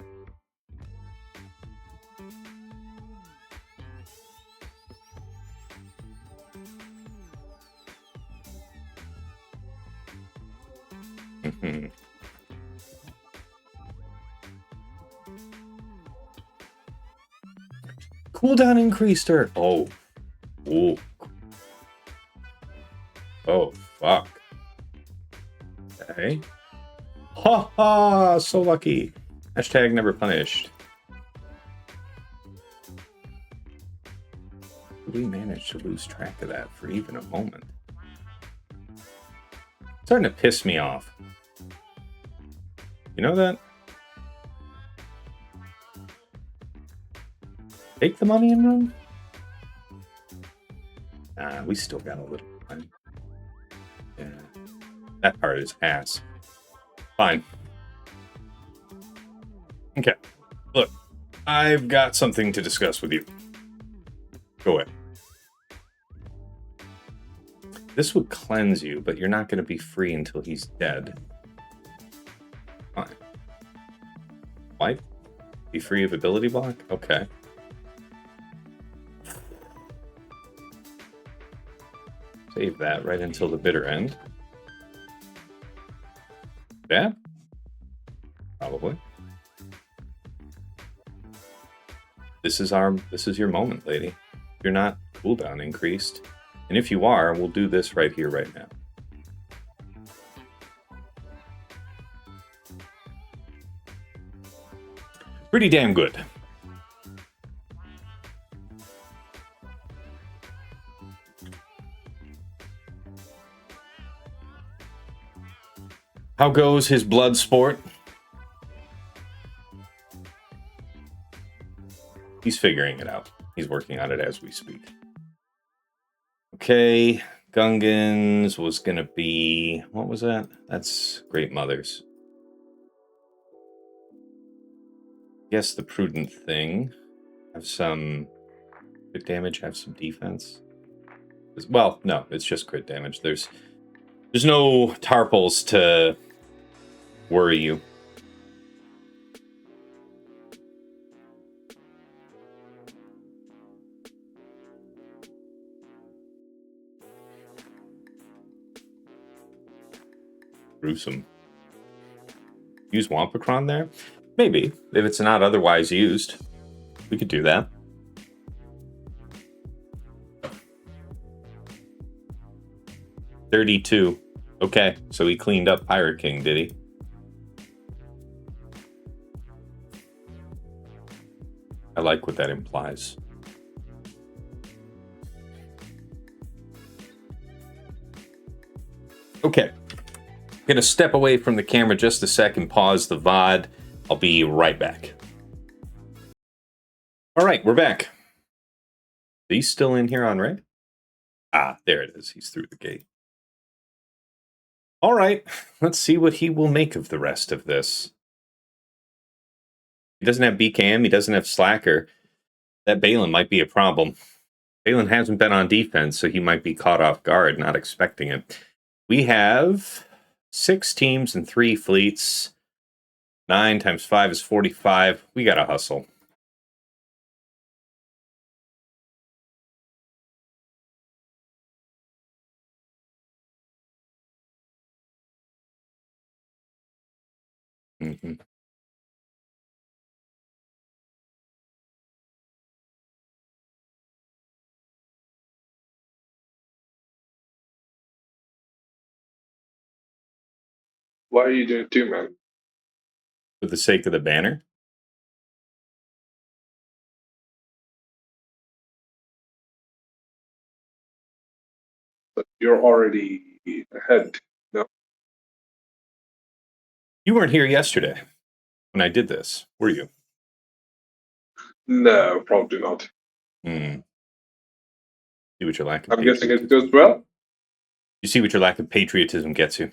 Cooldown increased her. Oh. Ooh. Oh, fuck. Okay. Ha ha! So lucky. Hashtag never punished. We managed to lose track of that for even a moment. It's starting to piss me off. You know that? Take the money and run? Nah, we still got a little time. Yeah. That part is ass. Fine. Okay. Look, I've got something to discuss with you. Go away. This would cleanse you, but you're not going to be free until he's dead. Fine. Wipe? Be free of ability block? Okay. Save that right until the bitter end. Yeah? Probably. This is your moment, lady. You're not cooldown increased. And if you are, we'll do this right here, right now. Pretty damn good. How goes his blood sport? He's figuring it out. He's working on it as we speak. Okay, Gungans was going to be... What was that? That's Great Mothers. Guess the prudent thing. Have some crit damage, have some defense. Well, no, it's just crit damage. There's no tarpals to worry you. Gruesome. Use Wampacron there? Maybe, if it's not otherwise used. We could do that. $32. Okay, so he cleaned up Pirate King, did he? I like what that implies. Okay. I'm going to step away from the camera just a second, pause the VOD. I'll be right back. All right, we're back. He's still in here on Ray? Ah, there it is. He's through the gate. All right, let's see what he will make of the rest of this. He doesn't have BKM. He doesn't have Slacker. That Balin might be a problem. Balin hasn't been on defense, so he might be caught off guard, not expecting it. We have 6 teams and 3 fleets. 9 times 5 is 45. We got to hustle. Mm-hmm. Why are you doing 2, man? For the sake of the banner? But you're already ahead. No. You weren't here yesterday when I did this, were you? No, probably not. See what your lack of I'm guessing it patriotism. goes well. You see what your lack of patriotism gets you.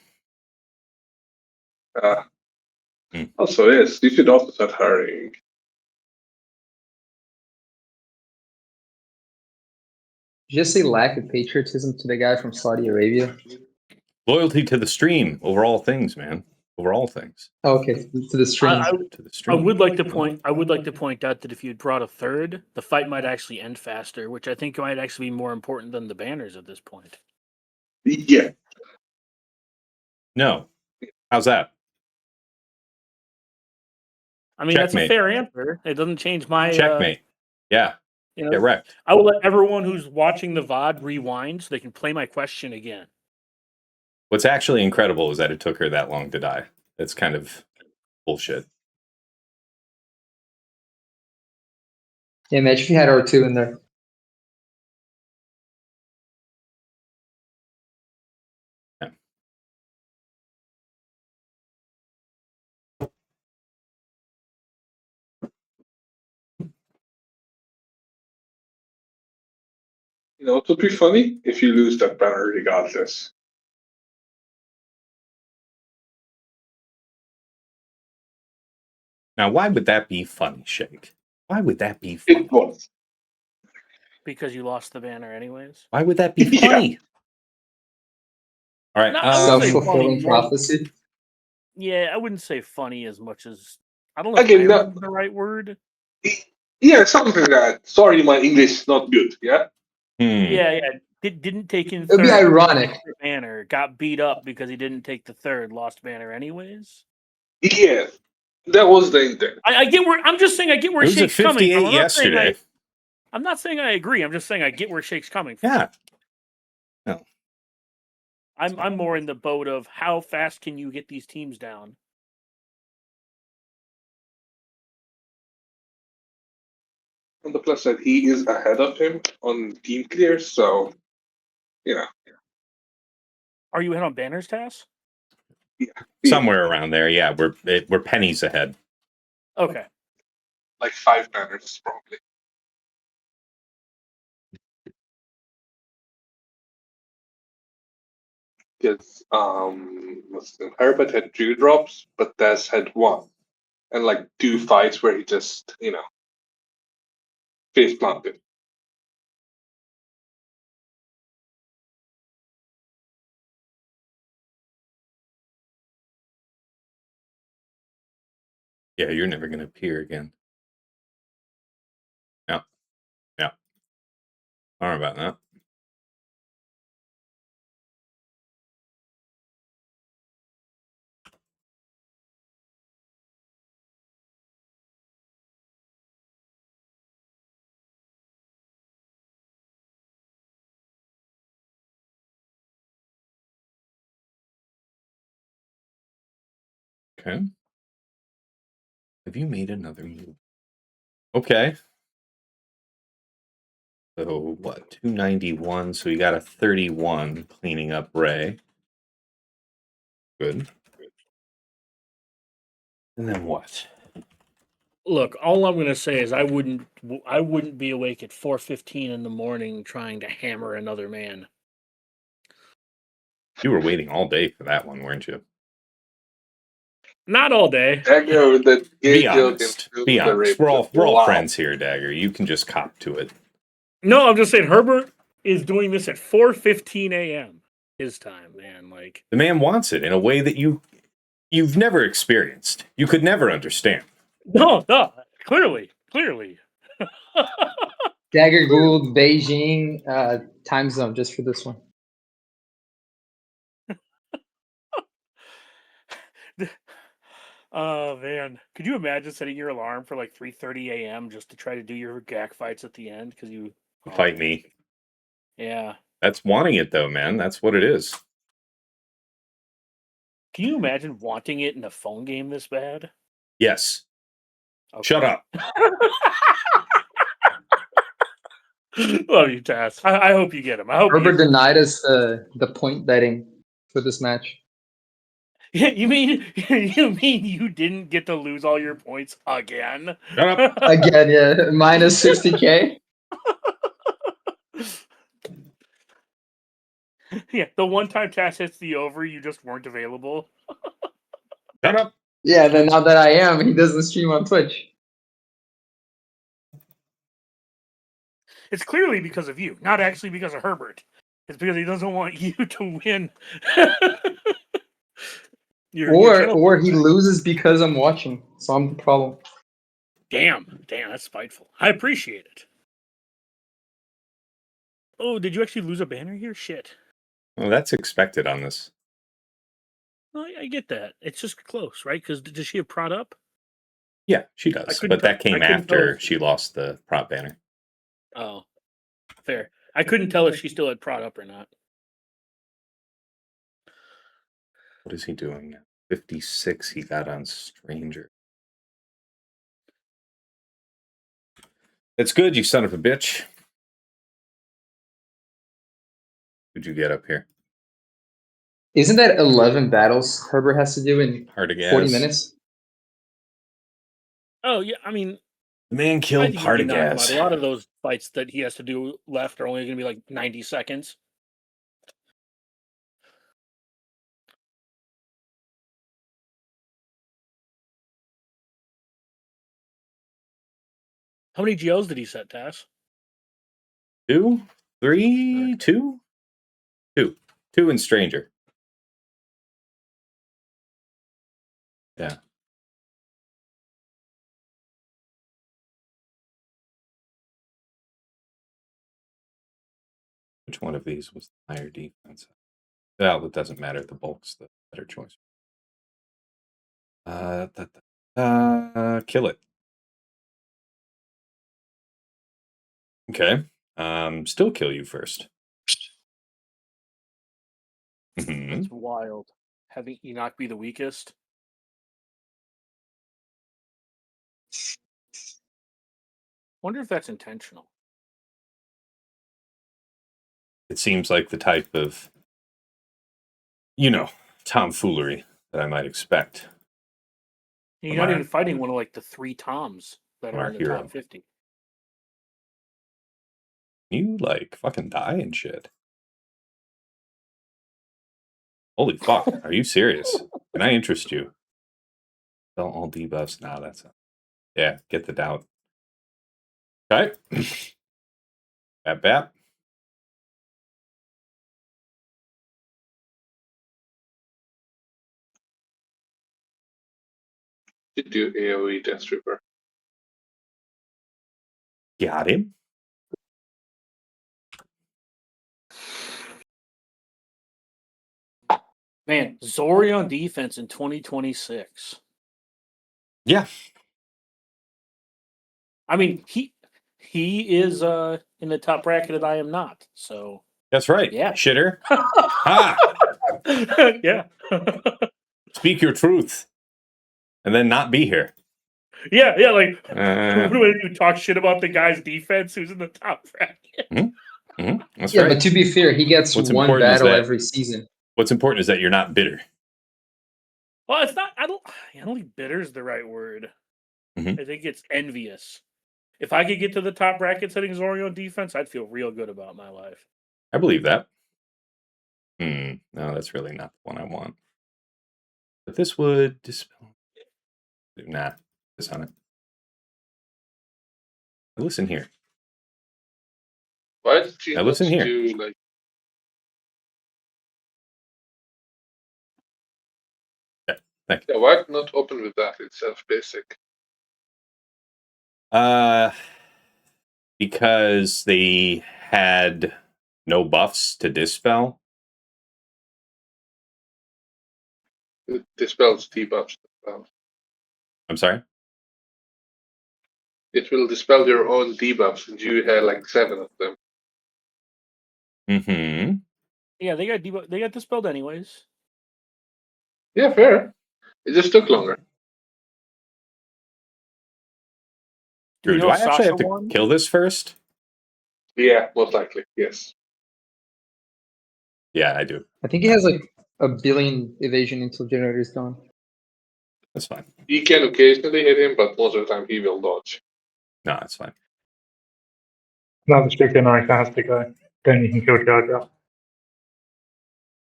Also, yes, you should also start hurrying. Did you just say lack of patriotism to the guy from Saudi Arabia? Loyalty to the stream over all things, man. Over all things. Oh, okay, to the stream. To the stream. I would like to point out that if you brought a third, the fight might actually end faster, which I think might actually be more important than the banners at this point. Yeah. No. How's that? I mean, Checkmate. that's a fair answer. It doesn't change my Checkmate. Yeah. You know, Get wrecked. I will let everyone who's watching the VOD rewind so they can play my question again. What's actually incredible is that it took her that long to die. That's kind of bullshit. Yeah, imagine if you had R2 in there. Yeah. You know, it would be funny if you lose that banner regardless. Now, why would that be funny, Shake? Why would that be funny? It was. Because you lost the banner anyways. Why would that be Yeah. funny? All right. No, I would say Self-fulfilling funny. prophecy. Yeah, I wouldn't say funny as much as I don't know Again, if no. irony is the right word. Yeah, something like that. Sorry, my English is not good. Yeah. Yeah. Didn't take in It would be third, ironic. lost the banner, got beat up because he didn't take the third, lost banner anyways. Yeah, that was the intent. I get where I'm just saying I get where It was a Shake's coming 58 from. yesterday. I'm not saying I agree. I'm just saying I get where Shake's coming from. Yeah. I'm more in the boat of how fast can you get these teams down? On the plus side, he is ahead of him on team clear, so you know. Are you ahead on banners, Tass? Somewhere around there. Yeah, we're pennies ahead. Okay. Like 5 banners, probably. Because Herbert had 2 drops, but Tess had 1. And like 2 fights where he just, face planted. Yeah, you're never going to appear again. Yeah. Sorry about that. Okay. Have you made another move? Okay. So what? 291. So we got a 31 cleaning up Ray. Good. And then what? Look, all I'm going to say is I wouldn't be awake at 4:15 in the morning trying to hammer another man. You were waiting all day for that one, weren't you? Not all day. Dagger with the gay Be joke honest. and Be the honest. rape We're all joke. friends here, Dagger. You can just cop to it. No, I'm just saying Herbert is doing this at 4:15 a.m. his time, man. Like The man wants it in a way that you've never experienced. You could never understand. no, clearly. Dagger Googled Beijing time zone just for this one. Oh man, could you imagine setting your alarm for like 3:30 a.m. just to try to do your gag fights at the end because you Fight me. Yeah. That's wanting it, though, man. That's what it is. Can you imagine wanting it in a phone game this bad? Yes. Okay. Shut up. Love you, Tass. I hope you get him. I hope Herbert denied us the point betting for this match. You mean you didn't get to lose all your points again? Shut up. Again, yeah, minus 60K. Yeah, the one time Tass hits the over, you just weren't available. Shut up. Yeah, then now that I am, he doesn't stream on Twitch. It's clearly because of you, not actually because of Herbert. It's because he doesn't want you to win. Or he loses because I'm watching. So I'm the problem. Damn, that's spiteful. I appreciate it. Oh, did you actually lose a banner here? Shit. Well, that's expected on this. Well, I get that. It's just close, right? Because does she have prod up? Yeah, she does. But that came after she lost the prop banner. Oh, fair. I couldn't tell if she still had prod up or not. What is he doing? 56 he got on Stranger. It's good, you son of a bitch. Who'd you get up here? Isn't that 11 battles Herbert has to do in 40 minutes? Oh, yeah. I mean, the man killed Partagas. A lot of those fights that he has to do left are only going to be like 90 seconds. How many GOs did he set, Tass? 2, 3, 2? 2. 2 in Stranger. Yeah. Which one of these was the higher defense? Well, it doesn't matter. The bulk's the better choice. Kill it. Okay. Still kill you first. That's wild. Having Enoch be the weakest. Wonder if that's intentional. It seems like the type of, tomfoolery that I might expect. You're not even fighting one of like the 3 Toms that are in the top 50. You fucking die and shit. Holy fuck, are you serious? Can I interest you? Sell all debuffs. Nah, that's yeah, get the doubt. Okay. Bap. You do AoE Death Trooper. Got him. Man, Zori on defense in 2026. Yeah. I mean, he is in the top bracket that I am not. So that's right. Yeah. Shitter. Ha! Yeah. Speak your truth. And then not be here. Yeah, like when you talk shit about the guy's defense who's in the top bracket. That's right. But to be fair, he gets one battle every season. What's important is that you're not bitter. Well, it's not. I don't think bitter is the right word. Mhm. I think it's envious. If I could get to the top bracket setting Zori on defense, I'd feel real good about my life. I believe that. No, that's really not the one I want. But this would dispel. Nah, this on it. Listen here. Why did you Now listen here. do like? Thank Yeah, why not open with that instead of basic? Because they had no buffs to dispel. It dispels debuffs. I'm sorry? It will dispel your own debuffs, and you had like 7 of them. Mm-hmm. Yeah, they got dispelled anyways. Yeah, fair. It just took longer. Drew, You do know I actually have Sasha to won? kill this first? Yeah, most likely, yes. Yeah, I do. I think he has like a billion evasion until generator is gone. That's fine. You can occasionally hit him, but most of the time he will dodge. No, that's fine. No, the strict generator has to go. Then you can kill Jar Jar.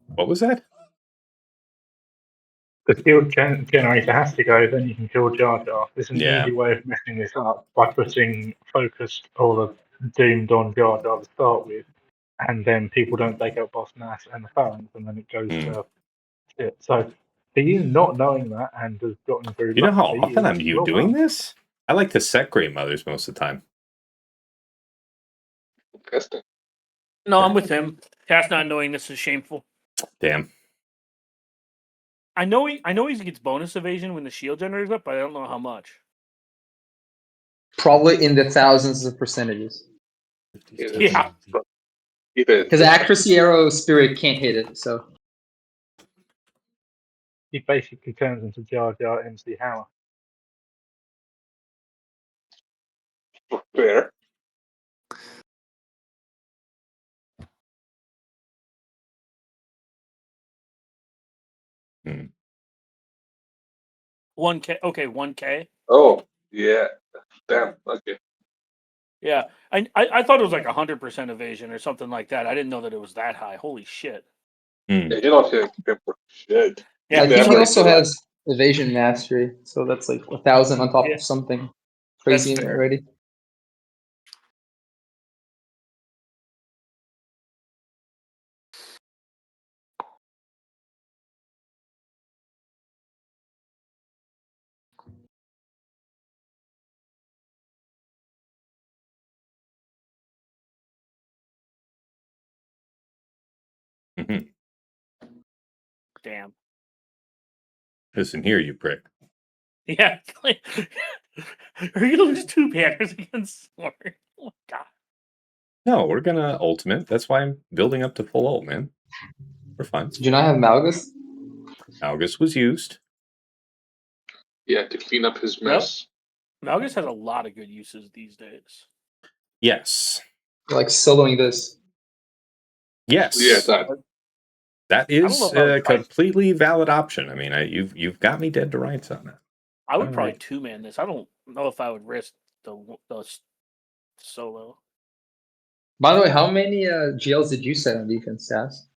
What was that? The skill generator has to go, then you can kill Jar Jar. There's an Yeah. easy way of messing this up by putting focused or doomed on Jar Jar to start with, and then people don't take out Boss Nass and the Phalanx, and then it goes to shit. So for you not knowing that and has gotten through You know how luckily, often I'm it's you well doing done. this? I like to set Great Mothers most of the time. Interesting. No, I'm with him. Cass not knowing this is shameful. Damn. I know he gets bonus evasion when the shield generator's up, but I don't know how much. Probably in the thousands of percentages. Yeah. Because accuracy arrow spirit can't hit it, so He basically turns into Jar Jar MC Hammer. Fair. Hmm. 1K. Okay, 1K. Oh, yeah. Damn, okay. Yeah, I thought it was like 100% evasion or something like that. I didn't know that it was that high. Holy shit! Yeah, you're not hitting him for shit. Yeah, I think he never also did that. has evasion mastery, so that's like 1,000 on top Yeah. of something crazy That's fair. already. Mhm. Damn. Listen here, you prick. Yeah. Are you gonna lose 2 banners against Sword? Oh my god. No, we're gonna ultimate. That's why I'm building up to full ult, man. We're fine. Did you not have Malgus? Malgus was used. Yeah, to clean up his mess. Malgus has a lot of good uses these days. Yes. Like soloing this. Yes. Yeah, that. That I don't is know if I a would completely valid option. I mean, you've got me dead to rights on that. I would All probably right. 2-man this. I don't know if I would risk the solo. By the way, how many GLs did you set on defense, Stas?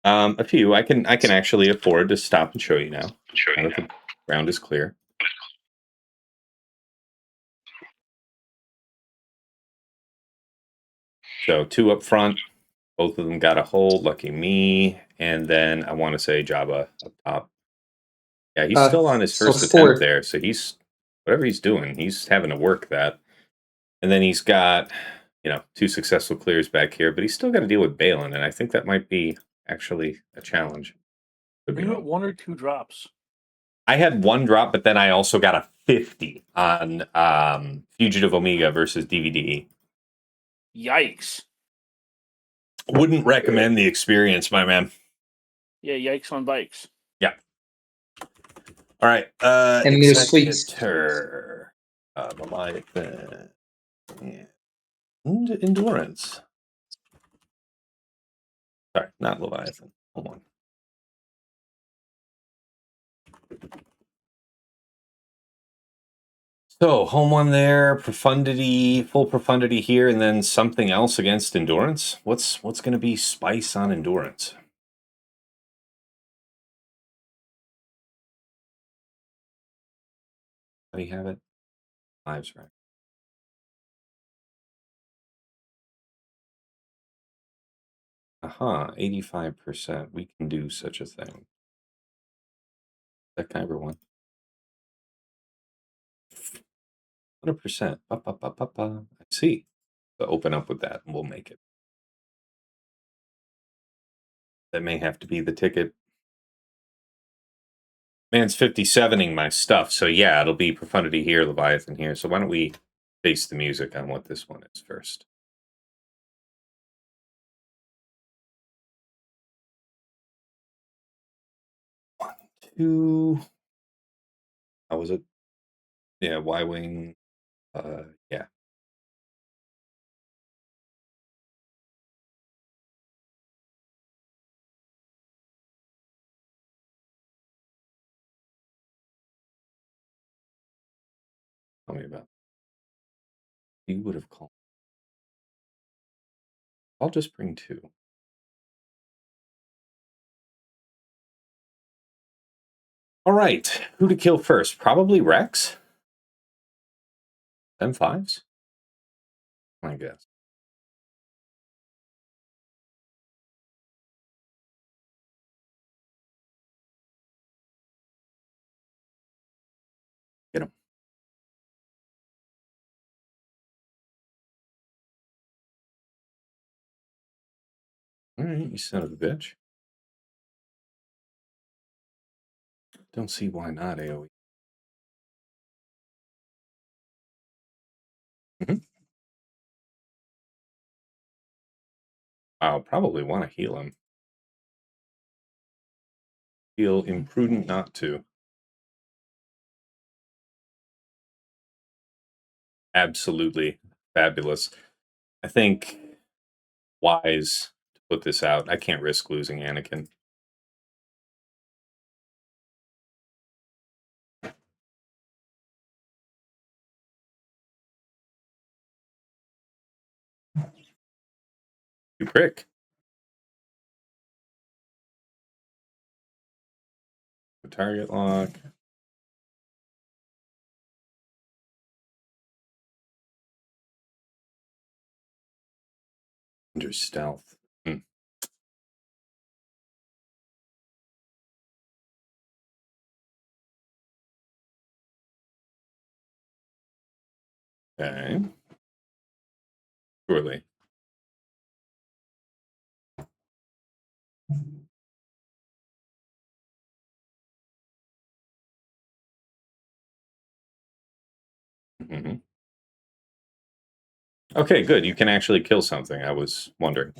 A few. I can actually afford to stop and show you now. Now that the ground is clear. So 2 up front. Both of them got a hold. Lucky me. And then I want to say Jabba up top. Yeah, he's still on his so first 4. attempt there. So he's whatever he's doing, he's having to work that. And then he's got, 2 successful clears back here, but he's still got to deal with Balin, and I think that might be actually a challenge. Could be You wrong. had 1 or 2 drops. I had 1 drop, but then I also got a 50 on Fugitive Omega versus DVDE. Yikes. Wouldn't recommend the experience, my man. Yeah, yikes on bikes. Yeah. All right. And there's tweaks. Executor. Leviathan. And Endurance. Sorry, not Leviathan. Hold on. So, home one there, profundity, full profundity here, and then something else against endurance. What's going to be spice on endurance? How do you have it? Lives, right? Aha, 85%. We can do such a thing. That Kyber one. 100%. I see. So open up with that and we'll make it. That may have to be the ticket. Man's 57ing my stuff. So yeah, it'll be Profundity here, Leviathan here. So why don't we base the music on what this one is first? One, two. How was it? Yeah, Y-Wing. Yeah. Tell me about it. You would have called. I'll just bring two. All right. Who to kill first? Probably Rex. M5s? I guess. Get him. All right, you son of a bitch. Don't see why not, AoE. I'll probably want to heal him. Feel imprudent not to. Absolutely fabulous. I think wise to put this out. I can't risk losing Anakin. You prick. Target lock. Under stealth. Okay. Surely. Okay, good. You can actually kill something. I was wondering.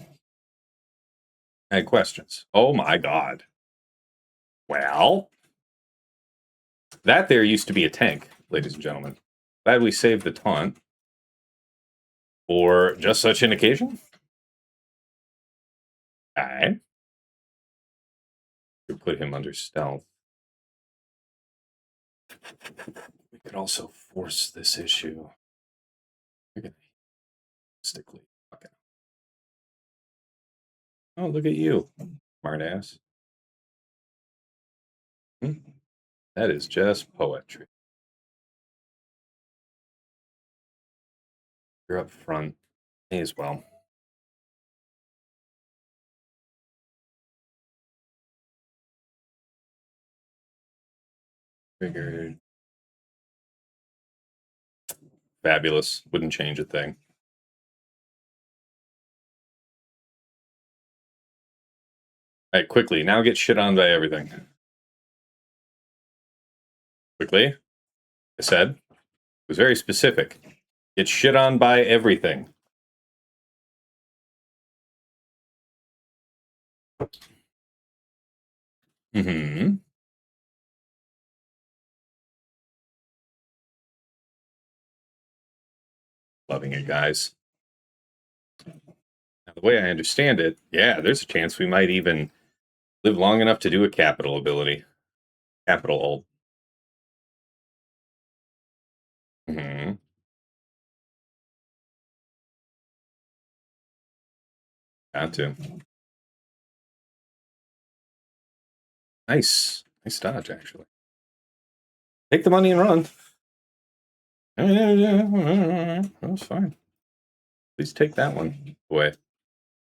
I had questions. Oh my god. Well, that there used to be a tank, ladies and gentlemen. Glad we saved the taunt. For just such an occasion? Okay. We put him under stealth. We could also force this issue. We're gonna stickly. Okay. Oh, look at you, smartass. That is just poetry. You're up front. May as well. Figured. Fabulous. Wouldn't change a thing. All right, quickly. Now get shit on by everything. Quickly. I said. It was very specific. Get shit on by everything. Loving it, guys. Now, the way I understand it, yeah, there's a chance we might even live long enough to do a capital ability. Capital ult. Mm-hmm. Got to. Nice dodge, actually. Take the money and run. That's fine. Please take that one away.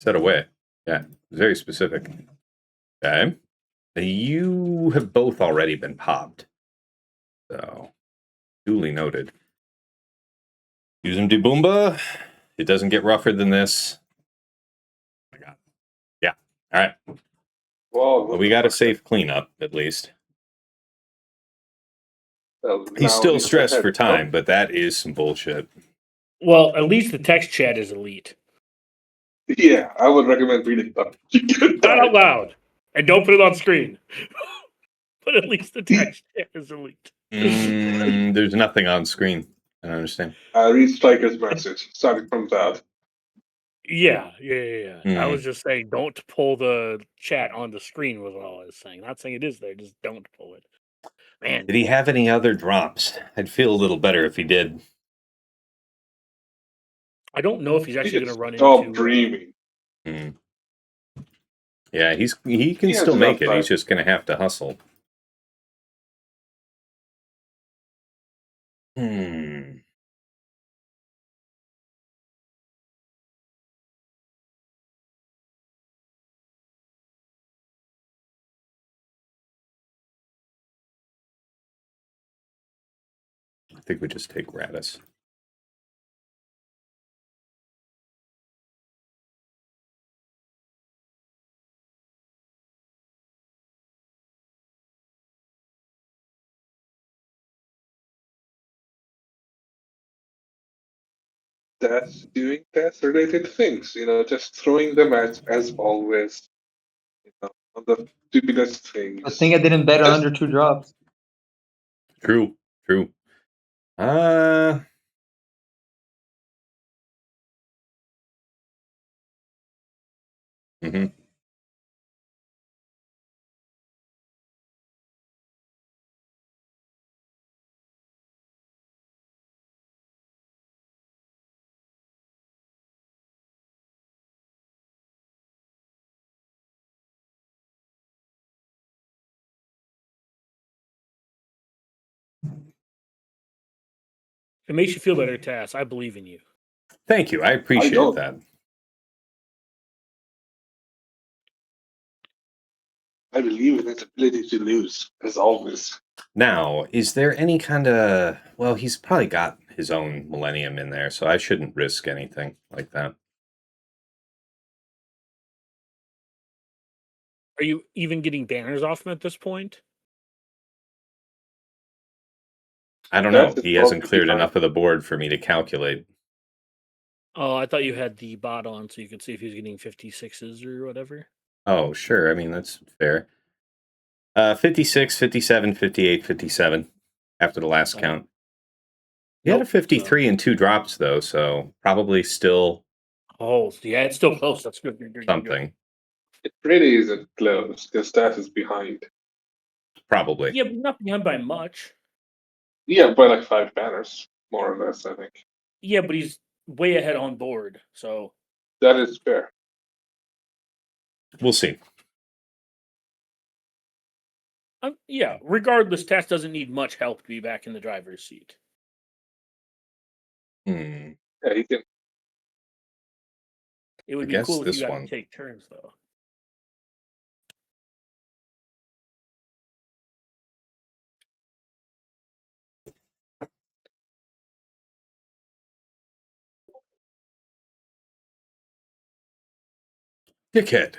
Set away. Yeah, very specific. Okay. You have both already been popped. So, duly noted. Use him Boomba. It doesn't get rougher than this. Oh my God. Yeah. All right. Whoa, Well, we got a safe cleanup, at least. Well, He's now still he's stressed ahead. for time, but that is some bullshit. Well, at least the text chat is elite. Yeah, I would recommend reading them. Not out loud. And don't put it on screen. But at least the text chat is elite. There's nothing on screen. I don't understand. Read Striker's message, starting from that. Yeah. I was Mm. just saying, don't pull the chat on the screen was all I was saying. Not saying it is there, just don't pull it. Man. Did he have any other drops? I'd feel a little better if he did. I don't know if he's actually He going to run stop into... dreaming. Yeah, he can He has still make enough it. time. He's just going to have to hustle. I think we just take Raddus. That's doing task-related things, just throwing them as always, on the stupidest things. I think I didn't bet on under 2 drops. True. Mm-hmm. It makes you feel better, Tass. I believe in you. Thank you. I appreciate don't. that. I believe in his ability to lose, as always. Now, is there any kind of... Well, he's probably got his own Millennium in there, so I shouldn't risk anything like that. Are you even getting banners off him at this point? I don't know. That is He hasn't probably cleared fine. enough of the board for me to calculate. Oh, I thought you had the bot on so you could see if he was getting 56s or whatever. Oh, sure. I mean, that's fair. 56, 57, 58, 57 after the last count. He had a 53 and 2 drops, though, so probably still Oh, yeah, it's still close. That's good. something. It really isn't close. The stat is behind. Probably. Yeah, but not behind by much. Yeah, by like 5 banners, more or less, I think. Yeah, but he's way ahead on board, so... That is fair. We'll see. Yeah, regardless, Tass doesn't need much help to be back in the driver's seat. Hmm. Yeah, he can. It would I be guess cool if this you got one. to take turns, though. Dickhead.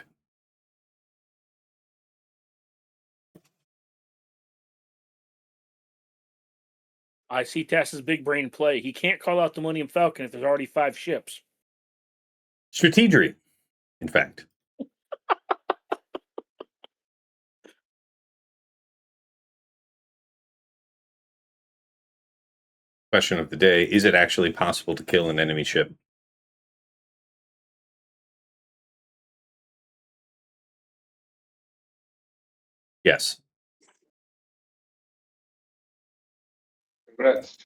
I see Tass's big brain play. He can't call out the Millennium Falcon if there's already 5 ships. Strategery, in fact. Question of the day, is it actually possible to kill an enemy ship? Yes. Congrats.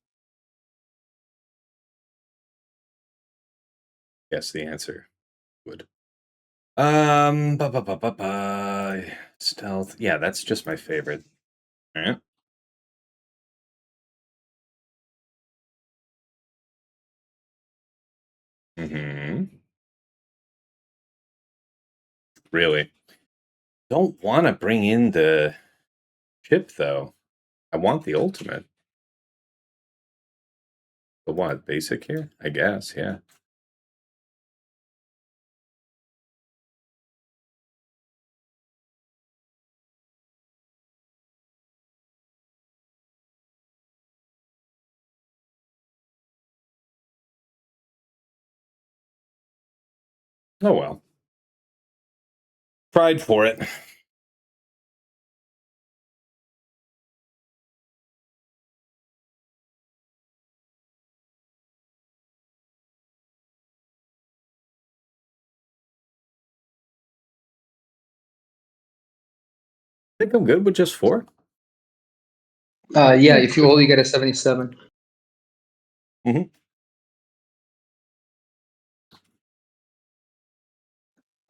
Yes, the answer would. Stealth. Yeah, that's just my favorite. All right. Really? Don't want to bring in the chip, though. I want the ultimate. The what? Basic here? I guess, yeah. Oh well. Tried for it. I think I'm good with just 4. Yeah, if you only get a 77.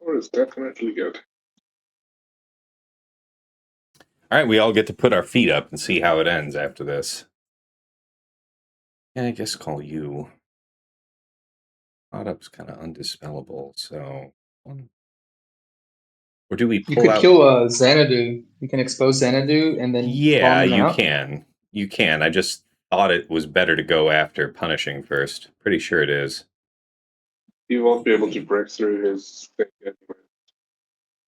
Or is definitely good. All right, we all get to put our feet up and see how it ends after this. Yeah, I guess call you. Thought up's kind of undispellable, so. Or do we pull You could out? kill Xanadu. You can expose Xanadu and then Yeah, bomb them you out. can. You can. I just thought it was better to go after punishing first. Pretty sure it is. He won't be able to break through his thing anyway.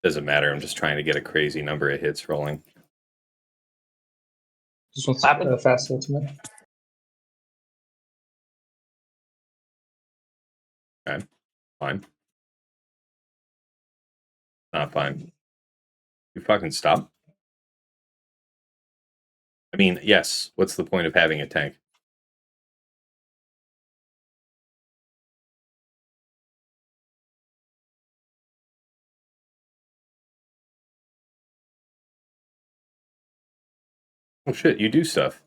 Doesn't matter. I'm just trying to get a crazy number of hits rolling. Just wants fast ultimate. Okay, fine. Not fine. You fucking stop. I mean, yes. What's the point of having a tank? Oh shit, you do stuff.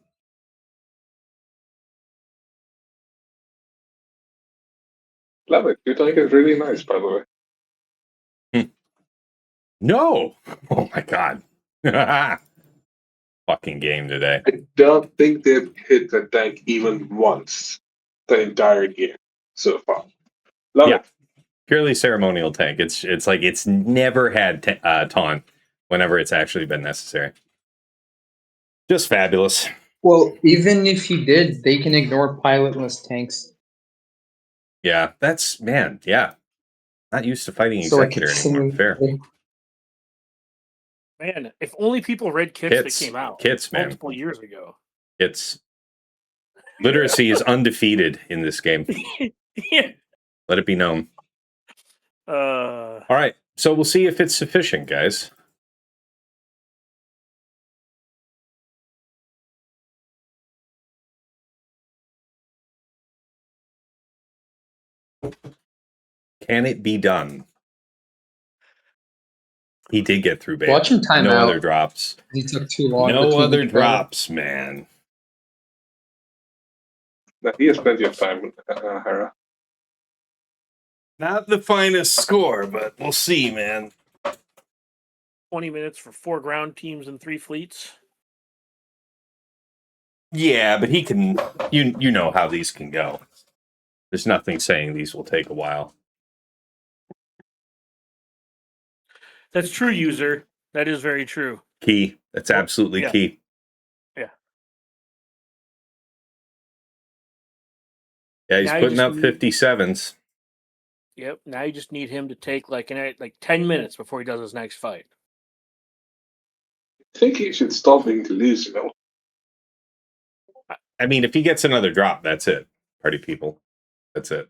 Love it. Your tank is really nice, by the way. No! Oh my god. Fucking game today. I don't think they've hit the tank even once the entire game so far. Love it. Purely ceremonial tank. It's like it's never had taunt whenever it's actually been necessary. Just fabulous. Well, even if he did, they can ignore pilotless tanks. Yeah, that's yeah. Not used to fighting So Executor anymore. Fair. Man, if only people read kits that came out man. multiple years ago. Literacy is undefeated in this game. Yeah. Let it be known. All right, so we'll see if it's sufficient, guys. Can it be done? He did get through Bane. Watch him time no out. other drops. He took too long. No other drops, man. Now, he has plenty of time, Hera. Not the finest score, but we'll see, man. 20 minutes for 4 ground teams and 3 fleets. Yeah, but he can. You know how these can go. There's nothing saying these will take a while. That's true, user. That is very true. Key. That's absolutely key. Yeah. Yeah, he's putting up 57s. Yep. Now you just need him to take like 10 minutes before he does his next fight. I think he should stop being delusional. I mean, if he gets another drop, that's it. Party people. That's it.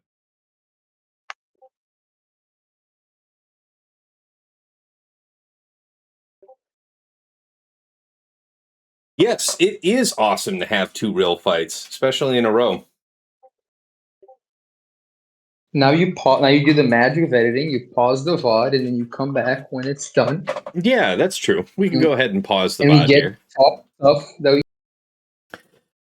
Yes, it is awesome to have 2 real fights, especially in a row. Now you Now you do the magic of editing. You pause the VOD and then you come back when it's done. Yeah, that's true. We can go ahead and pause the VOD here. Top stuff that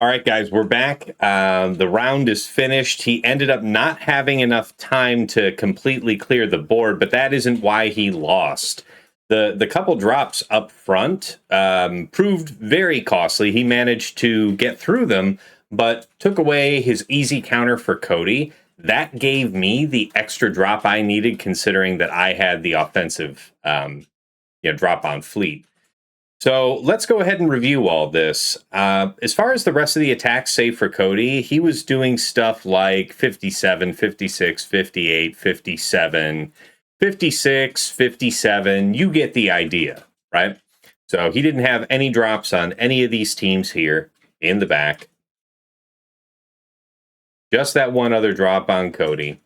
All right, guys, we're back. The round is finished. He ended up not having enough time to completely clear the board, but that isn't why he lost. The couple drops up front proved very costly. He managed to get through them, but took away his easy counter for Cody. That gave me the extra drop I needed, considering that I had the offensive drop on fleet. So let's go ahead and review all this. As far as the rest of the attacks, save for Cody, he was doing stuff like 57, 56, 58, 57, 56, 57. You get the idea, right? So he didn't have any drops on any of these teams here in the back. Just that one other drop on Cody.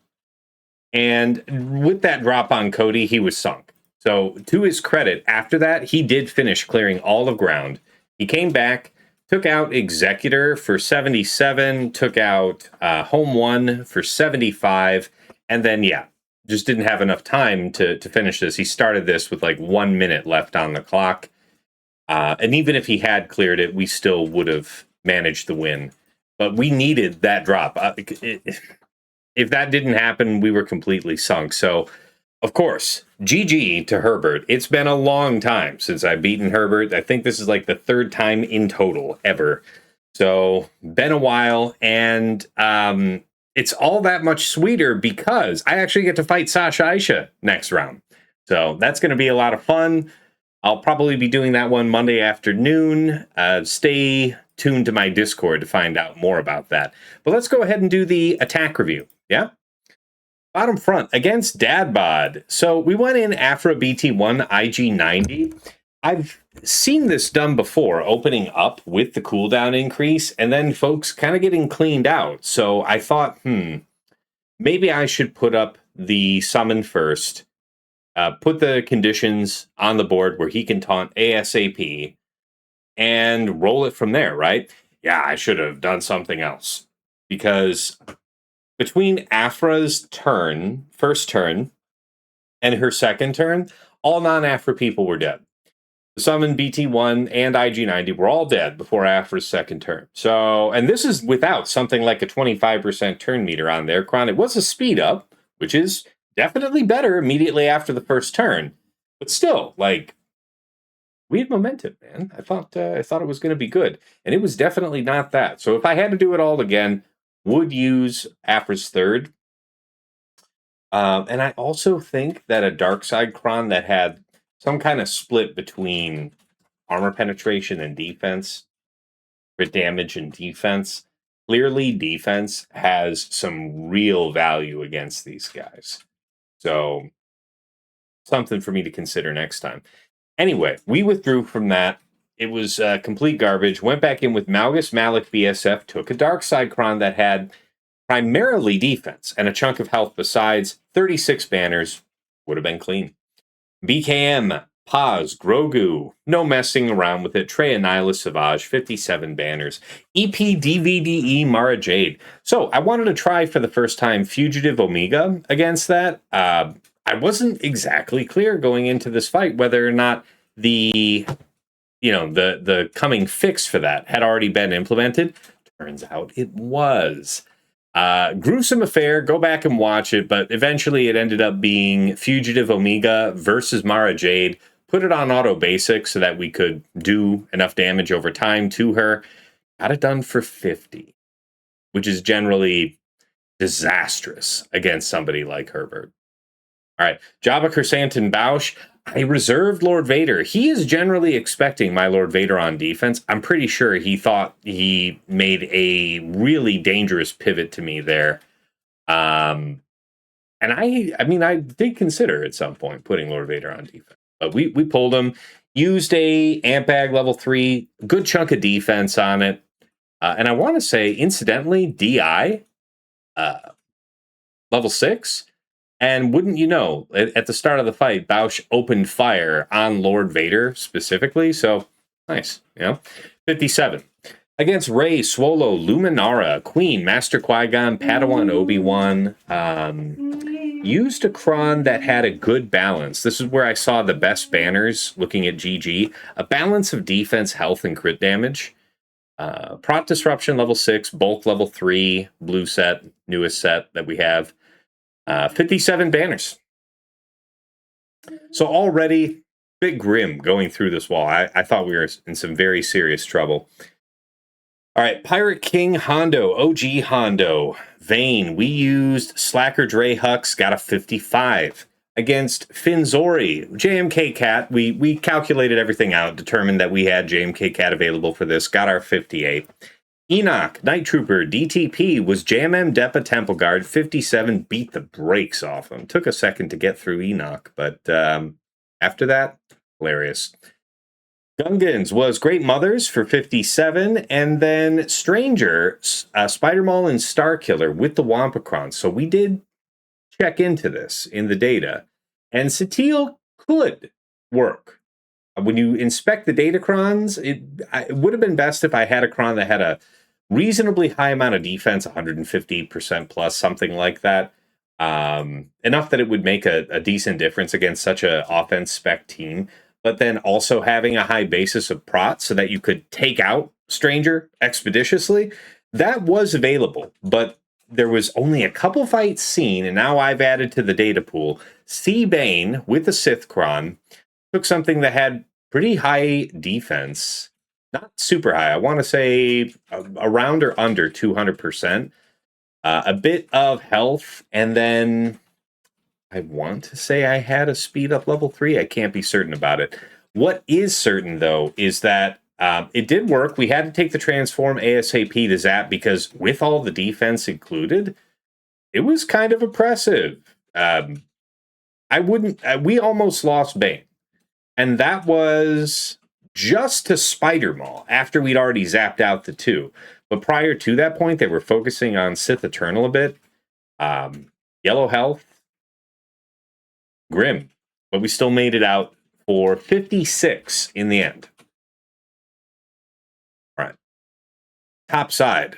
And with that drop on Cody, he was sunk. So to his credit, after that, he did finish clearing all of ground. He came back, took out Executor for 77, took out Home 1 for 75, and then, just didn't have enough time to finish this. He started this with like 1 minute left on the clock. And even if he had cleared it, we still would have managed the win. But we needed that drop. If that didn't happen, we were completely sunk. So, of course, GG to Herbert. It's been a long time since I've beaten Herbert. I think this is like the third time in total ever. So, been a while, and it's all that much sweeter because I actually get to fight Sasha Aisha next round. So, that's going to be a lot of fun. I'll probably be doing that one Monday afternoon. Stay tuned to my Discord to find out more about that. But let's go ahead and do the attack review. Yeah? Bottom front, against Dadbod. So we went in Aphra BT1 IG90. I've seen this done before, opening up with the cooldown increase, and then folks kind of getting cleaned out. So I thought, maybe I should put up the summon first, put the conditions on the board where he can taunt ASAP, and roll it from there, right? Yeah, I should have done something else. Because between Aphra's first turn, and her second turn, all non-Aphra people were dead. The Summon BT1 and IG90 were all dead before Aphra's second turn. So, and this is without something like a 25% turn meter on their Kron. It was a speed up, which is definitely better immediately after the first turn. But still, like, we had momentum, man. I thought it was going to be good. And it was definitely not that. So if I had to do it all again, would use Aphra's third. And I also think that a Dark Side Kron that had some kind of split between armor penetration and defense, for damage and defense. Clearly, defense has some real value against these guys. So, something for me to consider next time. Anyway, we withdrew from that. It was complete garbage. Went back in with Malgus, Malik, BSF, took a Dark Side Kron that had primarily defense and a chunk of health besides. 36 banners. Would have been clean. BKM, Paz, Grogu. No messing around with it. Traya, Nihilus, Savage. 57 banners. EP, DVDE, Mara Jade. So I wanted to try for the first time Fugitive Omega against that. I wasn't exactly clear going into this fight whether or not the coming fix for that had already been implemented. Turns out it was. Gruesome affair. Go back and watch it, but eventually it ended up being Fugitive Omega versus Mara Jade. Put it on auto basic so that we could do enough damage over time to her. Got it done for 50, which is generally disastrous against somebody like Herbert. All right, Jabba, Chrysanthemum, Bausch. I reserved Lord Vader. He is generally expecting my Lord Vader on defense. I'm pretty sure he thought he made a really dangerous pivot to me there. And I did consider at some point putting Lord Vader on defense. But we pulled him, used a Amp Bag level 3, good chunk of defense on it. And I want to say, incidentally, DI level 6. And wouldn't you know, at the start of the fight, Bausch opened fire on Lord Vader specifically. So, nice. 57. Against Rey, Swolo, Luminara, Queen, Master Qui-Gon, Padawan, Obi-Wan. Used a Kron that had a good balance. This is where I saw the best banners looking at GG. A balance of defense, health, and crit damage. Prot Disruption level 6, Bulk level 3, blue set, newest set that we have. 57 banners. So already, bit grim going through this wall. I thought we were in some very serious trouble. All right, Pirate King Hondo, OG Hondo. Vane, we used Slacker Dre Hux, got a 55. Against Finzori, JMK Cat, we calculated everything out, determined that we had JMK Cat available for this, got our 58. Enoch, Night Trooper, DTP, was JMM Depa Temple Guard, 57, beat the brakes off him. Took a second to get through Enoch, but after that, hilarious. Gungans was Great Mothers for 57, and then Stranger, Spider Maul and Starkiller with the Wampacron. So we did check into this in the data, and Satele could work. When you inspect the datacrons, it would have been best if I had a cron that had a reasonably high amount of defense, 150% plus, something like that. Enough that it would make a decent difference against such an offense spec team, but then also having a high basis of prot so that you could take out Stranger expeditiously. That was available, but there was only a couple fights seen, and now I've added to the data pool. Bane with the Sith Cron took something that had pretty high defense, not super high. I want to say around or under 200%. A bit of health, and then I want to say I had a speed up level 3. I can't be certain about it. What is certain, though, is that it did work. We had to take the transform ASAP to zap because with all the defense included, it was kind of oppressive. We almost lost Bane. And that was just to Spider Maul after we'd already zapped out the 2. But prior to that point, they were focusing on Sith Eternal a bit. Yellow health. Grim. But we still made it out for 56 in the end. All right. Top side.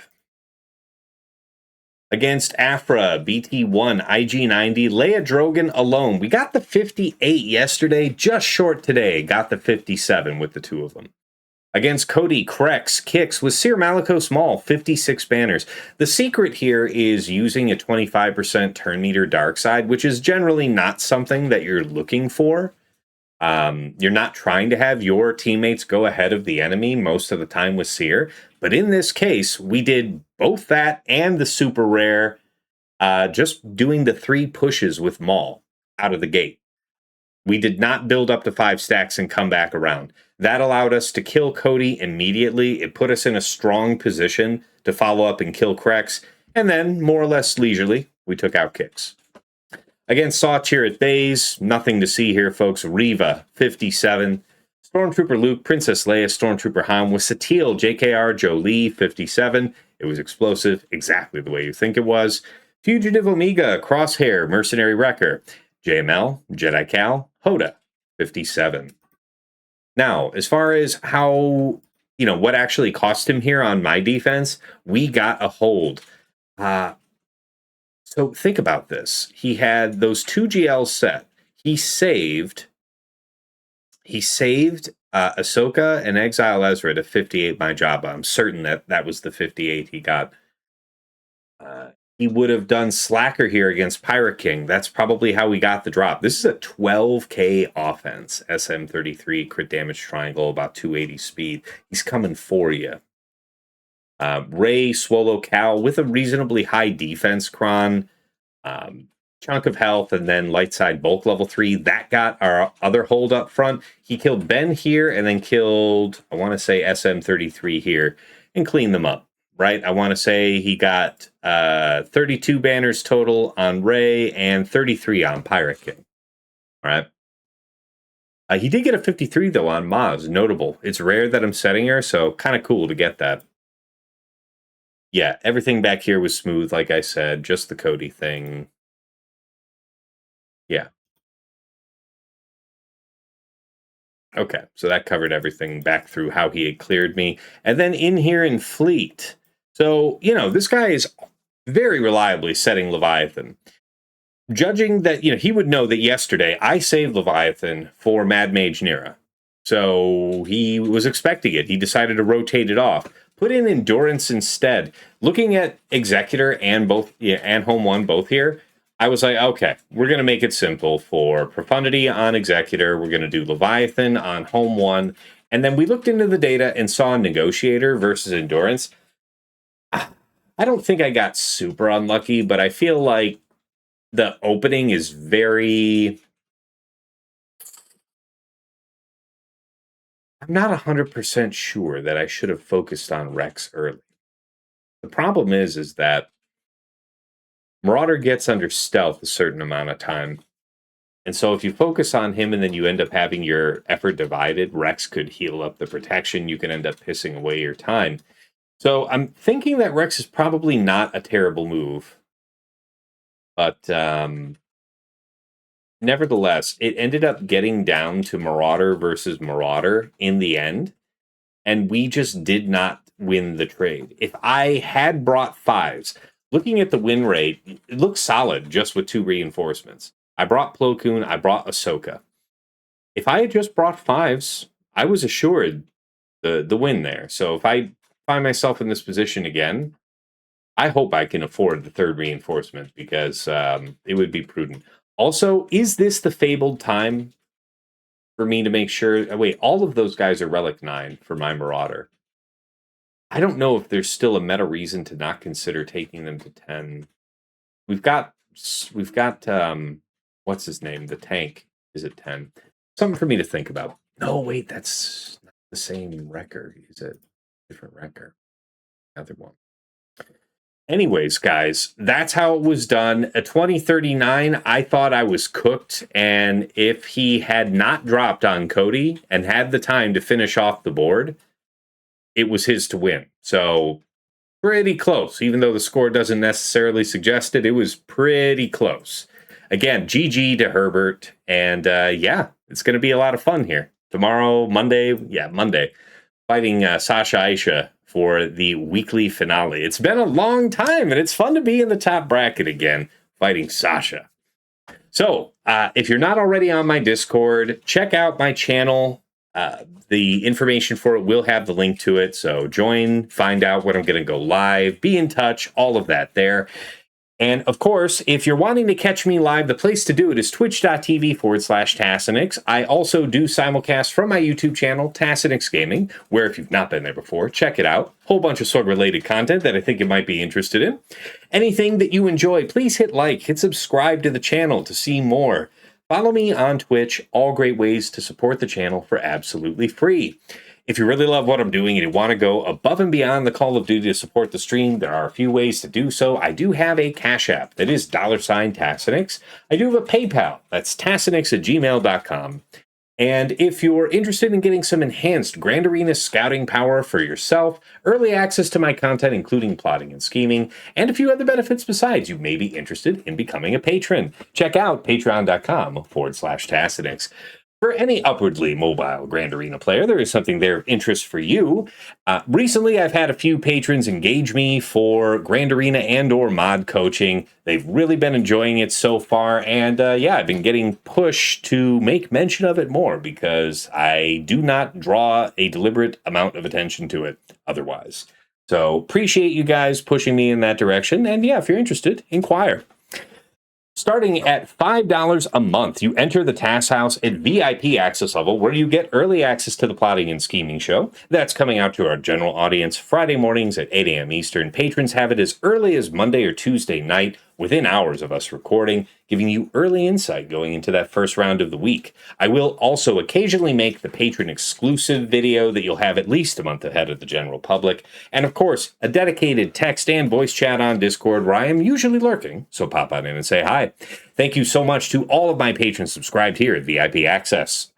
Against Aphra, BT1, IG90, Leia Drogan alone. We got the 58 yesterday, just short today. Got the 57 with the 2 of them. Against Cody, Krex, Kicks with Cere Malicos Maul, 56 banners. The secret here is using a 25% turn meter dark side, which is generally not something that you're looking for. You're not trying to have your teammates go ahead of the enemy most of the time with Cere. But in this case, we did both that and the super rare, just doing the 3 pushes with Maul out of the gate. We did not build up to 5 stacks and come back around. That allowed us to kill Cody immediately. It put us in a strong position to follow up and kill Krex. And then, more or less leisurely, we took out Kicks. Against Saw Cheer at Bays, nothing to see here, folks. Reva, 57. Stormtrooper Luke, Princess Leia, Stormtrooper Han with Satele, JKR, Jolie, 57. It was explosive, exactly the way you think it was. Fugitive Omega, Crosshair, Mercenary Wrecker, JML, Jedi Cal, Hoda, 57. Now, as far as how, what actually cost him here on my defense, we got a hold. So think about this. He had those 2 GLs set. He saved Ahsoka and Exile Ezra to 58 by Jabba. I'm certain that was the 58 he got. He would have done Slacker here against Pirate King. That's probably how we got the drop. This is a 12k offense. SM33, crit damage triangle, about 280 speed. He's coming for you. Ray, Swallow Cal with a reasonably high defense cron. Chunk of health, and then light side bulk level 3. That got our other hold up front. He killed Ben here and then killed, I want to say, SM33 here and cleaned them up, right? I want to say he got 32 banners total on Ray and 33 on Pirate King. All right. He did get a 53, though, on Maz. Notable. It's rare that I'm setting her, so kind of cool to get that. Yeah, everything back here was smooth, like I said. Just the Cody thing. Yeah. Okay, so that covered everything back through how he had cleared me. And then in here in Fleet. So, this guy is very reliably setting Leviathan. Judging that, he would know that yesterday I saved Leviathan for Mad Mage Nira. So he was expecting it. He decided to rotate it off. put in Endurance instead. Looking at Executor and Home 1 both here, I was like, okay, we're going to make it simple for Profundity on Executor. We're going to do Leviathan on Home 1. And then we looked into the data and saw Negotiator versus Endurance. I don't think I got super unlucky, but I feel like the opening is very... I'm not 100% sure that I should have focused on Rex early. The problem is that Marauder gets under stealth a certain amount of time. And so if you focus on him and then you end up having your effort divided, Rex could heal up the protection. You can end up pissing away your time. So I'm thinking that Rex is probably not a terrible move. But nevertheless, it ended up getting down to Marauder versus Marauder in the end. And we just did not win the trade. If I had brought 5s, looking at the win rate, it looks solid just with 2 reinforcements. I brought Plo Koon, I brought Ahsoka. If I had just brought 5s, I was assured the win there. So if I find myself in this position again, I hope I can afford the 3rd reinforcement because it would be prudent. Also, is this the fabled time for me to make sure... Wait, all of those guys are Relic 9 for my Marauder. I don't know if there's still a meta reason to not consider taking them to 10. We've got what's his name? The tank is at 10. Something for me to think about. No, wait, that's not the same wrecker. Is it different wrecker? Another one. Anyways, guys, that's how it was done. At 2039, I thought I was cooked, and if he had not dropped on Cody and had the time to finish off the board, it was his to win. So pretty close. Even though the score doesn't necessarily suggest it, it was pretty close. Again, GG to Herbert. And yeah, it's going to be a lot of fun here. Tomorrow, Monday, fighting Sasha Aisha for the weekly finale. It's been a long time, and it's fun to be in the top bracket again, fighting Sasha. So, if you're not already on my Discord, check out my channel. The information for it will have the link to it. So join, find out when I'm going to go live, be in touch, all of that there. And of course, if you're wanting to catch me live, the place to do it is twitch.tv/Tassinix. I also do simulcast from my YouTube channel, Tassinix Gaming, where if you've not been there before, check it out. Whole bunch of sword-related content that I think you might be interested in. Anything that you enjoy, please hit like, hit subscribe to the channel to see more. Follow me on Twitch, all great ways to support the channel for absolutely free. If you really love what I'm doing and you want to go above and beyond the Call of Duty to support the stream, there are a few ways to do so. I do have a Cash App that is $Tassinix. I do have a PayPal, that's tassinix@gmail.com. And if you're interested in getting some enhanced Grand Arena scouting power for yourself, early access to my content, including plotting and scheming, and a few other benefits besides, you may be interested in becoming a patron. Check out patreon.com/Tassinix. For any upwardly mobile Grand Arena player, there is something there of interest for you. Recently, I've had a few patrons engage me for Grand Arena and or mod coaching. They've really been enjoying it so far, and yeah, I've been getting pushed to make mention of it more because I do not draw a deliberate amount of attention to it otherwise. So appreciate you guys pushing me in that direction, and yeah, if you're interested, inquire. Starting at $5 a month, you enter the Task House at VIP access level, where you get early access to the Plotting and Scheming show. That's coming out to our general audience Friday mornings at 8 a.m. Eastern. Patrons have it as early as Monday or Tuesday night, within hours of us recording, giving you early insight going into that first round of the week. I will also occasionally make the patron exclusive video that you'll have at least a month ahead of the general public. And of course, a dedicated text and voice chat on Discord where I am usually lurking, so pop on in and say hi. Thank you so much to all of my patrons subscribed here at VIP Access.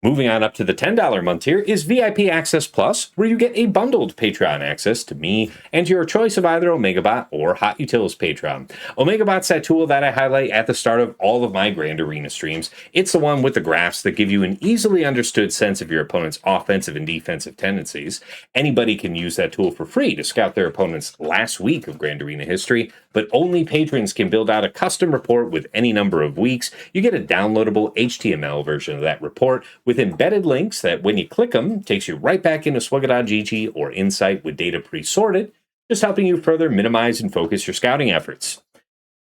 Moving on up to the $10 month tier is VIP Access Plus, where you get a bundled Patreon access to me and your choice of either OmegaBot or Hot Utils Patreon. OmegaBot's that tool that I highlight at the start of all of my Grand Arena streams. It's the one with the graphs that give you an easily understood sense of your opponent's offensive and defensive tendencies. Anybody can use that tool for free to scout their opponent's last week of Grand Arena history, but only patrons can build out a custom report with any number of weeks. You get a downloadable HTML version of that report with with embedded links that when you click them, takes you right back into Swugga.gg or Insight with data pre-sorted, just helping you further minimize and focus your scouting efforts.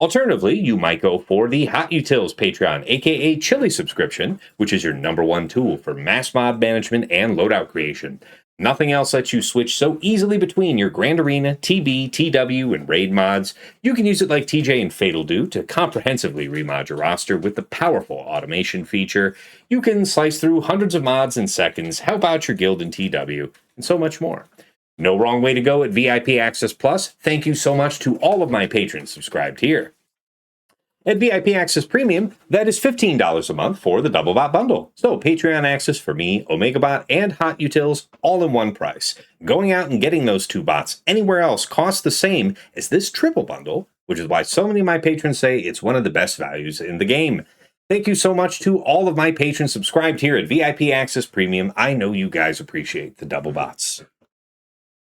Alternatively, you might go for the Hot Utils Patreon, aka Chili subscription, which is your #1 tool for mass mod management and loadout creation. Nothing else lets you switch so easily between your Grand Arena, TB, TW, and Raid mods. You can use it like TJ and Fatal do to comprehensively remod your roster with the powerful automation feature. You can slice through hundreds of mods in seconds, help out your guild in TW, and so much more. No wrong way to go at VIP Access Plus. Thank you so much to all of my patrons subscribed here. At VIP Access Premium, that is $15 a month for the DoubleBot bundle. So Patreon access for me, OmegaBot, and Hot Utils all in one price. Going out and getting those 2 bots anywhere else costs the same as this triple bundle, which is why so many of my patrons say it's one of the best values in the game. Thank you so much to all of my patrons subscribed here at VIP Access Premium. I know you guys appreciate the double bots.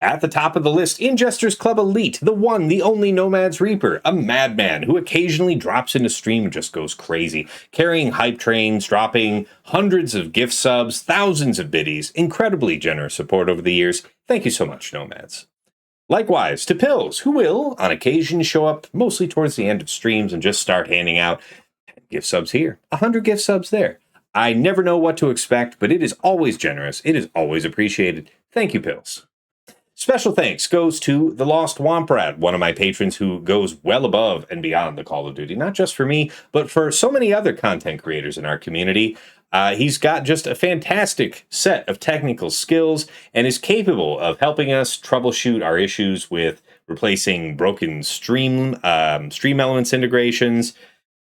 At the top of the list, Ingesters Club Elite, the one, the only Nomad's Reaper, a madman who occasionally drops into stream and just goes crazy, carrying hype trains, dropping hundreds of gift subs, thousands of biddies, incredibly generous support over the years. Thank you so much, Nomads. Likewise, to Pills, who will, on occasion, show up mostly towards the end of streams and just start handing out gift subs here, 100 gift subs there. I never know what to expect, but it is always generous. It is always appreciated. Thank you, Pills. Special thanks goes to the Lost Womp one of my patrons who goes well above and beyond the Call of Duty, not just for me, but for so many other content creators in our community. He's got just a fantastic set of technical skills and is capable of helping us troubleshoot our issues with replacing broken stream elements integrations,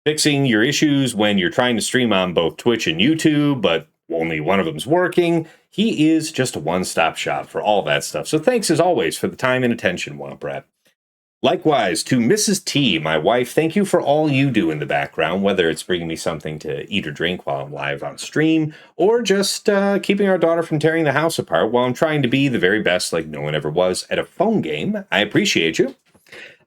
fixing your issues when you're trying to stream on both Twitch and YouTube, but only one of them's working. He is just a one-stop shop for all that stuff. So thanks as always for the time and attention, Womp. Likewise, to Mrs. T, my wife, thank you for all you do in the background, whether it's bringing me something to eat or drink while I'm live on stream, or just keeping our daughter from tearing the house apart while I'm trying to be the very best like no one ever was at a phone game. I appreciate you.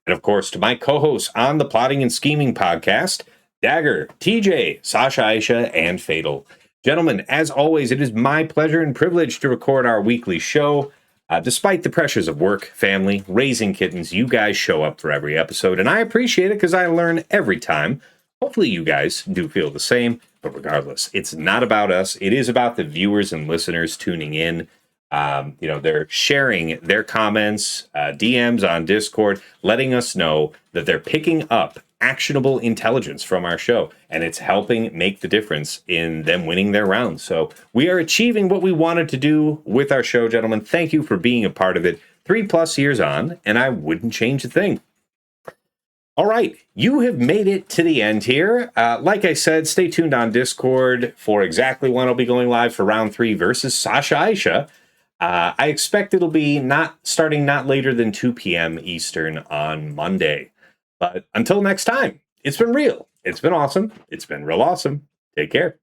And of course, to my co-hosts on the Plotting and Scheming podcast, Dagger, TJ, Sasha Aisha, and Fatal. Gentlemen, as always, it is my pleasure and privilege to record our weekly show. Despite the pressures of work, family, raising kittens, you guys show up for every episode, and I appreciate it because I learn every time. Hopefully you guys do feel the same, but regardless, it's not about us. It is about the viewers and listeners tuning in. They're sharing their comments, DMs on Discord, letting us know that they're picking up actionable intelligence from our show, and it's helping make the difference in them winning their rounds. So we are achieving what we wanted to do with our show, gentlemen. Thank you for being a part of it 3+ years on, and I wouldn't change a thing. All right, you have made it to the end here. Like I said, stay tuned on Discord for exactly when I'll be going live for round 3 versus Sasha Aisha. I expect it'll be starting not later than 2 p.m. Eastern on Monday. But until next time, it's been real. It's been awesome. It's been real awesome. Take care.